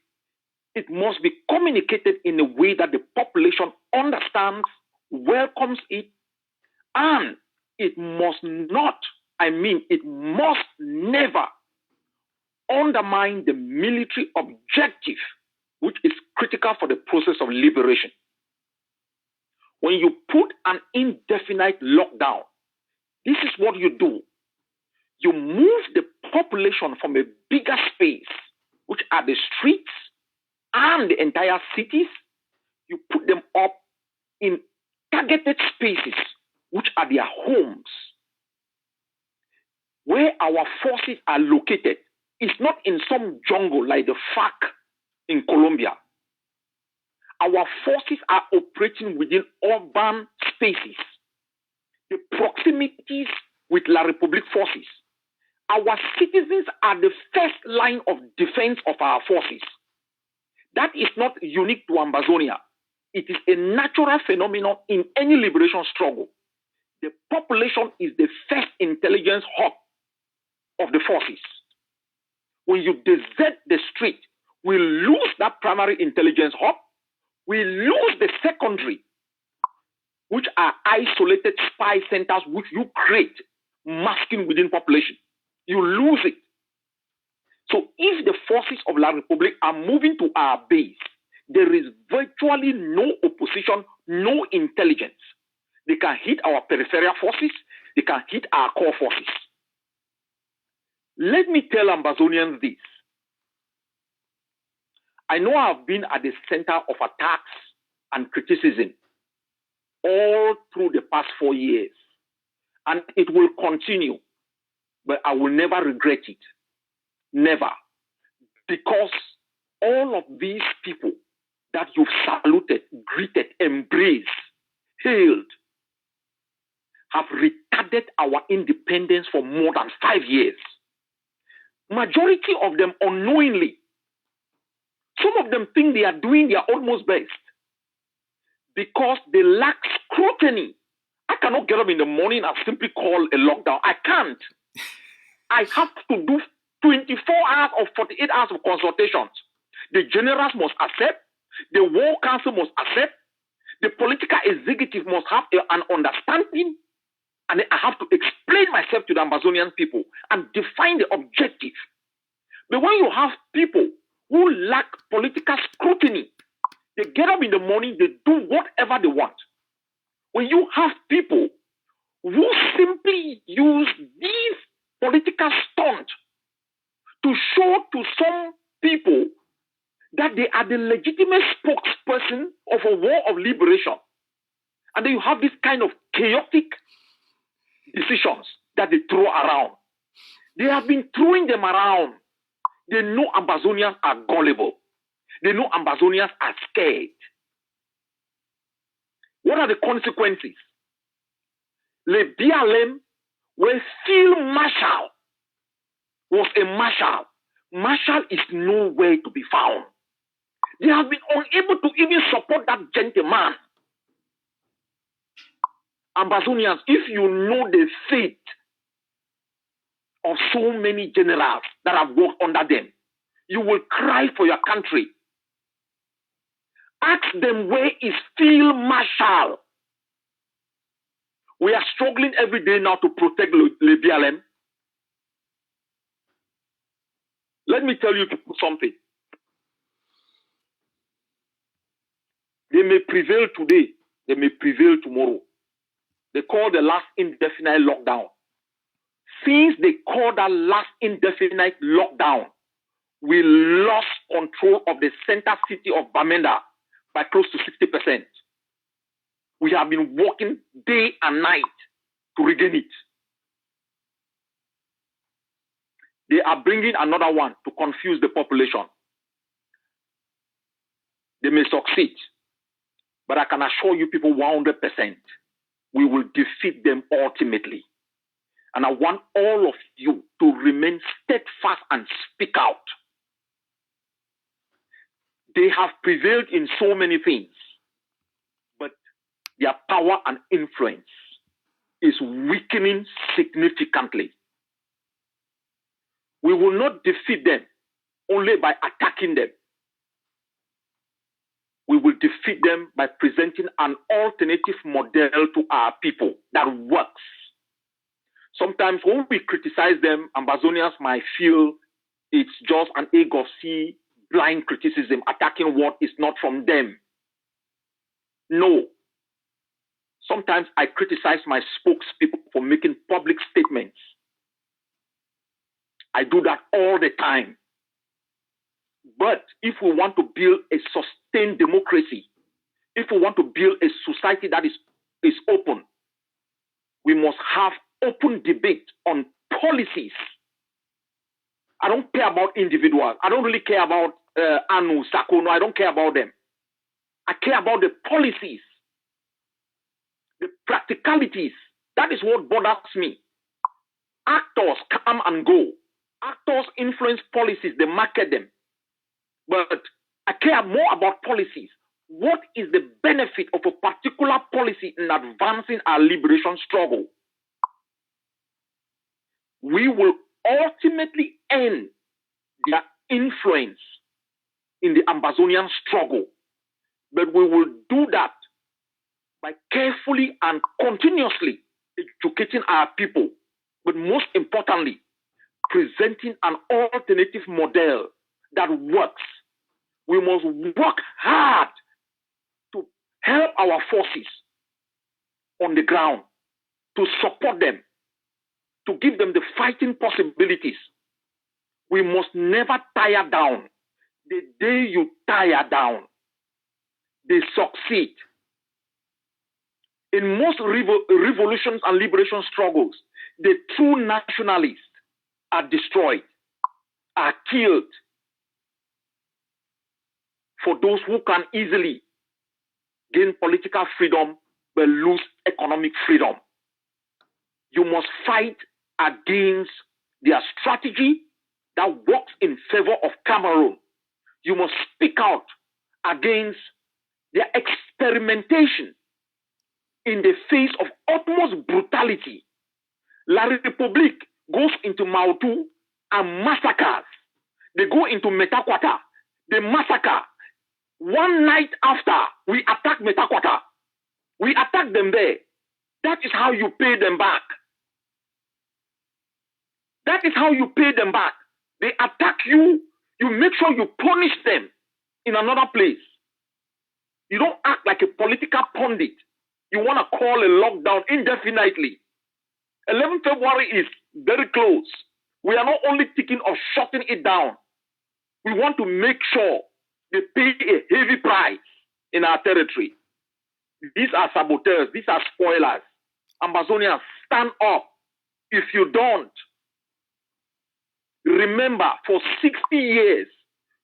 It must be communicated in a way that the population understands, welcomes it, and it must never undermine the military objective, which is critical for the process of liberation. When you put an indefinite lockdown, this is what you do. You move the population from a bigger space, which are the streets and the entire cities. You put them up in targeted spaces, which are their homes. Where our forces are located is not in some jungle like the FARC in Colombia. Our forces are operating within urban spaces. The proximities with La République forces. Our citizens are the first line of defense of our forces. That is not unique to Amazonia. It is a natural phenomenon in any liberation struggle. The population is the first intelligence hub of the forces. When you desert the street, we lose that primary intelligence hub. We lose the secondary, which are isolated spy centers which you create, masking within population. You lose it. So if the forces of La République are moving to our base, there is virtually no opposition, no intelligence. They can hit our peripheral forces. They can hit our core forces. Let me tell Amazonians this. I know I've been at the center of attacks and criticism all through the past 4 years, and it will continue but I will never regret it. Never. Because all of these people that you've saluted, greeted, embraced, hailed, have retarded our independence for more than 5 years. Majority of them unknowingly. Some of them think they are doing their utmost best because they lack scrutiny. I cannot get up in the morning and simply call a lockdown. I can't. I have to do 24 hours or 48 hours of consultations. The generals must accept. The war council must accept. The political executive must have an understanding. And I have to explain myself to the Amazonian people and define the objective. But when you have people who lack political scrutiny, they get up in the morning, they do whatever they want. When you have people who simply use these political stunts to show to some people that they are the legitimate spokesperson of a war of liberation, and then you have this kind of chaotic decisions that they throw around. They have been throwing them around. They know Amazonians are gullible. They know Amazonians are scared. What are the consequences? Le BLM, where Field Marshal was a marshal. Marshal is nowhere to be found. They have been unable to even support that gentleman. Amazonians, if you know the fate of so many generals that have worked under them, you will cry for your country. Ask them, where is Field Marshal? We are struggling every day now to protect Le BLM. Let me tell you something. They may prevail today, they may prevail tomorrow. They call the last indefinite lockdown. Since they call that last indefinite lockdown, we lost control of the center city of Bamenda by close to 60%. We have been working day and night to regain it. They are bringing another one to confuse the population. They may succeed, but I can assure you people 100%, we will defeat them ultimately. And I want all of you to remain steadfast and speak out. They have prevailed in so many things, but their power and influence is weakening significantly. We will not defeat them only by attacking them. We will defeat them by presenting an alternative model to our people that works. Sometimes when we criticize them, Amazonians might feel it's just an egg of sea, blind criticism, attacking what is not from them. No. Sometimes I criticize my spokespeople for making public statements. I do that all the time. But if we want to build a sustained democracy, if we want to build a society that is open, we must have open debate on policies. I don't care about individuals. I don't really care about Anu, Sako. No, I don't care about them. I care about the policies, the practicalities. That is what bothers me. Actors come and go. Actors influence policies. They market them. But I care more about policies. What is the benefit of a particular policy in advancing our liberation struggle? We will ultimately end their influence in the Amazonian struggle. But we will do that by carefully and continuously educating our people, but most importantly, presenting an alternative model that works. We must work hard to help our forces on the ground, to support them, to give them the fighting possibilities. We must never tire down. The day you tire down, they succeed. In most revolutions and liberation struggles, the true nationalists are destroyed, are killed for those who can easily gain political freedom but lose economic freedom. You must fight against their strategy that works in favor of Cameroon. You must speak out against their experimentation in the face of utmost brutality. La République goes into Mautu and massacres. They go into Metakwata. They massacre. One night after, we attack Metakwata. We attack them there. That is how you pay them back. That is how you pay them back. They attack you. You make sure you punish them in another place. You don't act like a political pundit. You want to call a lockdown indefinitely. 11 February is very close. We are not only thinking of shutting it down. We want to make sure they pay a heavy price in our territory. These are saboteurs. These are spoilers. Ambazonians, stand up. If you don't, remember, for 60 years,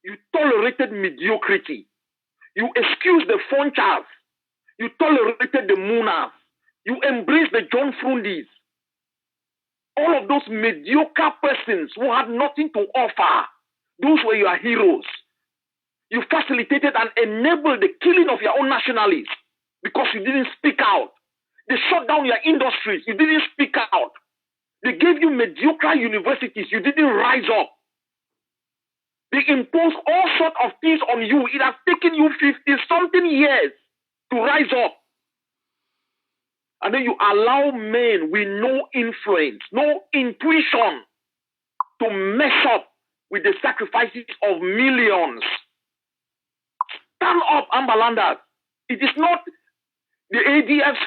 you tolerated mediocrity. You excused the Fonchas. You tolerated the Munas. You embraced the John Frundis. All of those mediocre persons who had nothing to offer, those were your heroes. You facilitated and enabled the killing of your own nationalists because you didn't speak out. They shut down your industries. You didn't speak out. They gave you mediocre universities. You didn't rise up. They imposed all sorts of things on you. It has taken you 50-something years to rise up. And then you allow men with no influence, no intuition to mess up with the sacrifices of millions. Stand up, Ambalanders. It is not the ADF's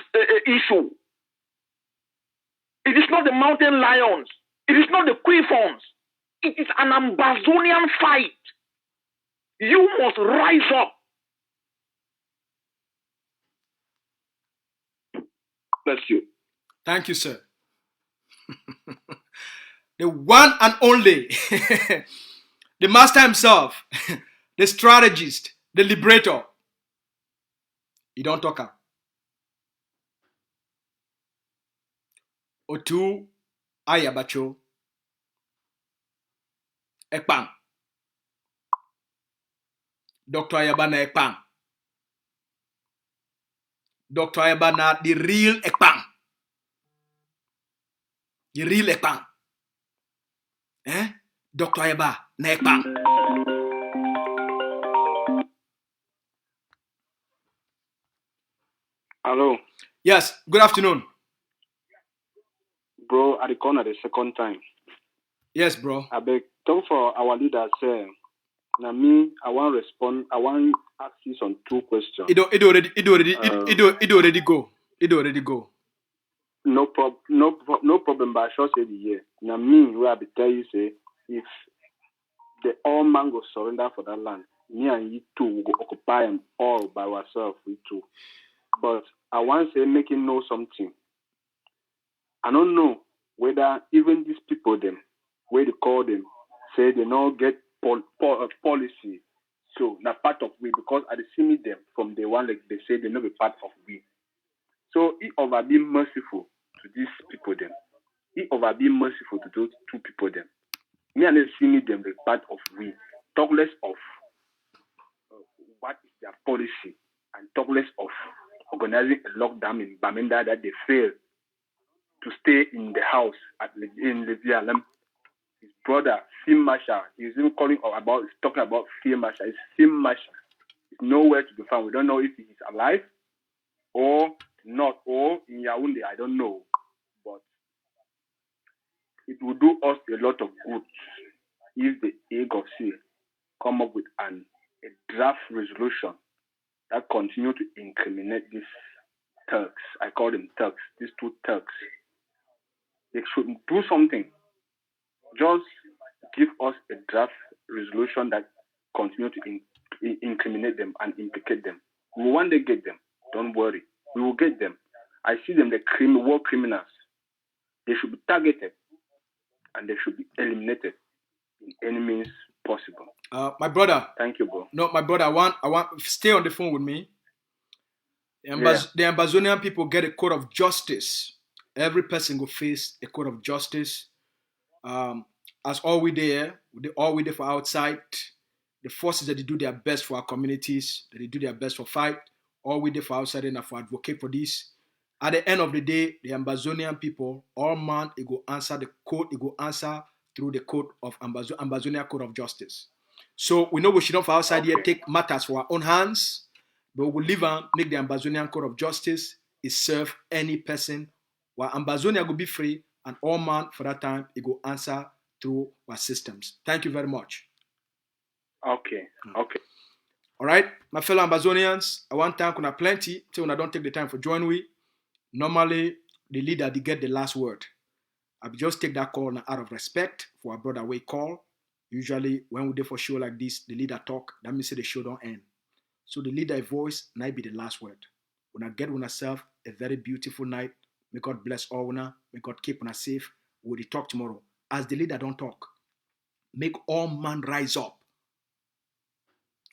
issue. It is not the mountain lions. It is not the Quifons. It is an Ambazonian fight. You must rise up. Bless you. Thank you, sir. The one and only, the master himself, the strategist, the liberator. He don't talk am. Otu Ayabacho Ekpang. Dr. Ayabana Ekpang. Dr. Ayabana, the real Ekpang. The real Ekpang. Dr. Ayaba na Ekpang. Hello. Yes, good afternoon. Bro, I recall the second time. Yes, bro. I beg, talk for our leader, say. Now me, I want to respond. I want to ask you some two questions. It already go. It already go. No problem. But I shall say the year. Now me, where I be tell you say, if the all man go surrender for that land, me and you two will go occupy them all by ourselves. We two. But I want to say, make him know something. I don't know whether even these people, them, where they call them, say they don't get policy. So, not part of we, because I see me them from the one, like they say they not be part of we. So, he over being merciful to these people, them. He over being merciful to those two people, them. Me and they see me them be part of we. Talk less of what is their policy, and talk less of organizing a lockdown in Bamenda that they failed to stay in the house in Levialem. His brother, Sim Masha, he's even talking about Sim Masha. Sim Masha is nowhere to be found. We don't know if he's alive or not, or in Yaoundé, I don't know. But it will do us a lot of good if the AGOC come up with a draft resolution that continue to incriminate these Turks. I call them Turks, these two Turks. They should do something. Just give us a draft resolution that continue to incriminate them and implicate them. We will one day get them. Don't worry. We will get them. I see them, the war criminals. They should be targeted. and they should be eliminated in any means possible. My brother. Thank you, bro. No, my brother. I want stay on the phone with me. The Ambazonian people get a code of justice. Every person will face a code of justice. As all we there for outside. The forces that they do their best for our communities, that they do their best for fight. All we there for outside and for advocate for this. At the end of the day, the Ambazonian people, all man, it go answer the code. It go answer through the code of Ambazonia Code of Justice. So we know we shouldn't for outside here take matters for our own hands, but we will leave and make the Ambazonian Code of Justice is serve any person. While Ambazonia will be free, and all man for that time it will answer through our systems. Thank you very much. Okay. All right, my fellow Ambazonians, I want to thank you plenty till when I don't take the time for join we. Normally, the leader they get the last word. I just take that call now out of respect for our brother we call. Usually, when we do for show like this, the leader talk. That means the show don't end. So the leader voice might be the last word. When I get on yourself a very beautiful night, may God bless all una. May God keep una safe. We'll talk tomorrow. As the leader don't talk, make all man rise up.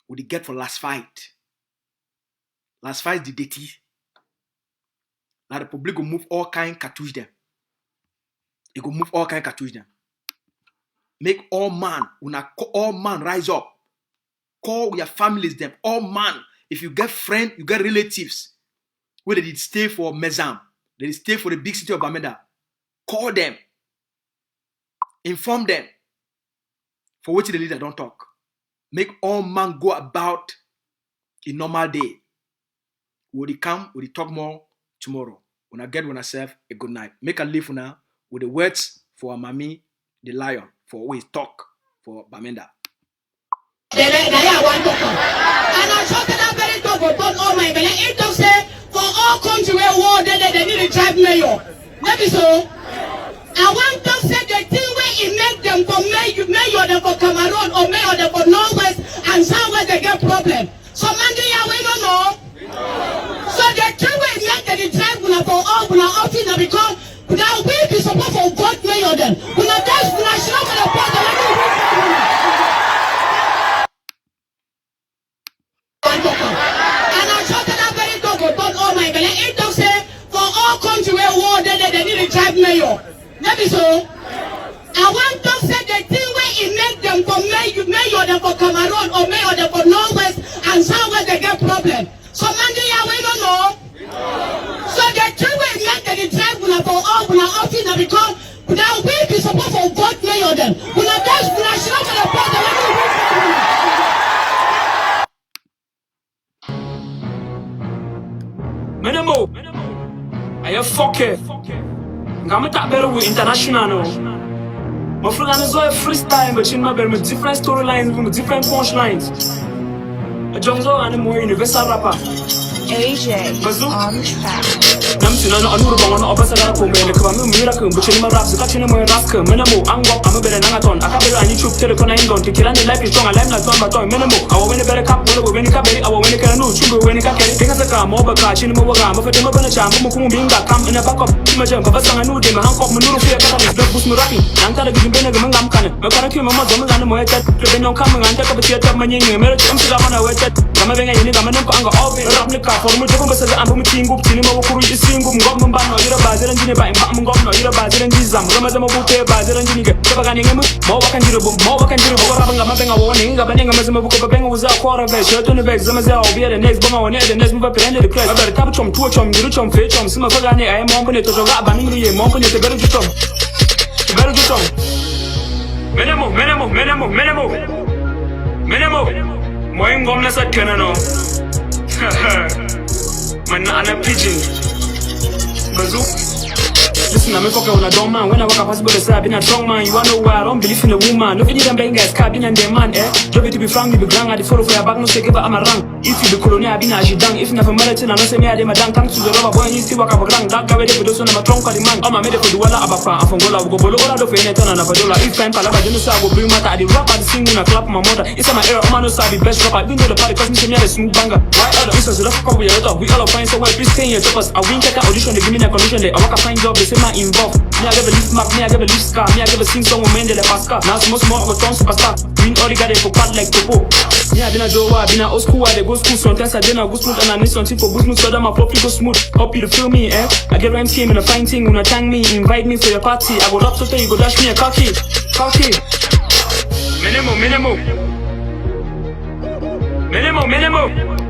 What they get for last fight? Last fight the dirty. Now the public will move all kind cartouche them. It will move all kind cartouche them. Make all man rise up. Call your families them. All man. If you get friends, you get relatives. Where they did stay for Mezam. They did stay for the big city of Bamenda. Call them. Inform them. For which the leader don't talk. Make all man go about a normal day. Will they come? Will they talk more tomorrow? When I get myself a good night. Make a leave now with the words for our mommy, the lion, for always talk for Bamenda. And I shot that very top of all my belly. It does say for all country where war they need to drive mayor. Maybe so. I want to say the thing where it make them for mayor them for Cameroon or mayor them for Northwest and Southwest they get problem. So Monday we don't know. So the thing where it make them drive for all office because now we be supposed to vote mayor them. When I just show me the part and I shot that very top of all my belly. It does say for all country where war they need to drive mayor. Maybe so. I want to say the thing where it make them for mayor them for Cameroon or mayor them for Northwest and Southwest they get problem. So Monday we don't know. So the thing where it make them drive for all office because now we be supposed to vote mayor them. When I just show me the part Menemo, I fuck it. I'm not better with international. My friend is all freestyle, but in my bed with different storylines, with different punchlines. A jungle and a more universal rapper. AJ on track. Namtina no anuru bango no obasa dara ko mele kwa mi miracle but chini rap zika chini mo rap ka menemo ango amebere nangaton akabere ani chup tele kona indon tikirani life is strong alive na tomba toy menemo awo wene bere kap wole wene ka beri awo wene kana no chungo wene ka kere tinga saka mo ba ka chini mo waga mo fete mo bana chamba mo kumu binga kam ina back up ma jamba basanga no de ma hankop mo nuru fiya kata do bus no rapping nanta da gidimbe na gam kana me kana ki mo mo zomo ngana mo eta de non kam nganta ka betiya tab ma nyenye mero chum sida mana weta kama benga yini kama nanko anga obi rap ne ka for mo de ko basa ambo mutingu chini mo kuru isingu ngom mbano yira bazira njini ba imba ngom no yira bazira njizam ngama zama bute bazira njini ke tabagani ngemu mo wakanjiro bo rabanga mabenga woni ngaba nenga mazama buko babenga uza kwara ve shoto ne beg zama za obiya the next bonga woni the next move prende the place aba tabu chom tuo chom giru chom fe chom sima bagani ay mo mbone to joga aba ningu ye mo mbone te beru chom menemo mo ngom na sat kana no man ana pigeon Bazoo. Listen, I'm a fucker when I don't mind. When I walk up, possible to say I've been a strong man. You wanna know why I don't believe in a woman. No, you them bang guys, cabin and their man, eh? Love it to be frank, be grand. I follow for your back, no say give I'm a rank. If you the colonial, I've been a jidang. If never married, I don't say me, I did my dang. Thanks to the rubber boy, you still walk up a grand. That guy with the son of a trunk of the man. I'm a medical do wala abapa. I'm from Gola, go below all of any turn and a dollar. If time palaba, you know, I will bring matter. I did rap at the singing, I clap my mother. It's my era, I'm not the best rapper. I've been to the party, cause me, a smooth banger. Why other issues, the fuck we are we all find somewhere, please stay in your choppers. I win check audition, they give me a condition. I walk a fine job, they say my not involved. Me, I give a lift map, me, I give a lift scar. Me, I give a sing song with Mende le Pascal. Now it's most more of a ton superstar. Green all the guy they for part like Topo. Me, I been a Joe, I been a old school, I they go school. Sometimes I didn't go smooth and I need something for boost me so that my profit go smooth. Hope you to feel me, eh? I get rhyme scheme and a fine thing. When I thank me, invite me for your party. I go up so you go dash me a cocky. Minimum.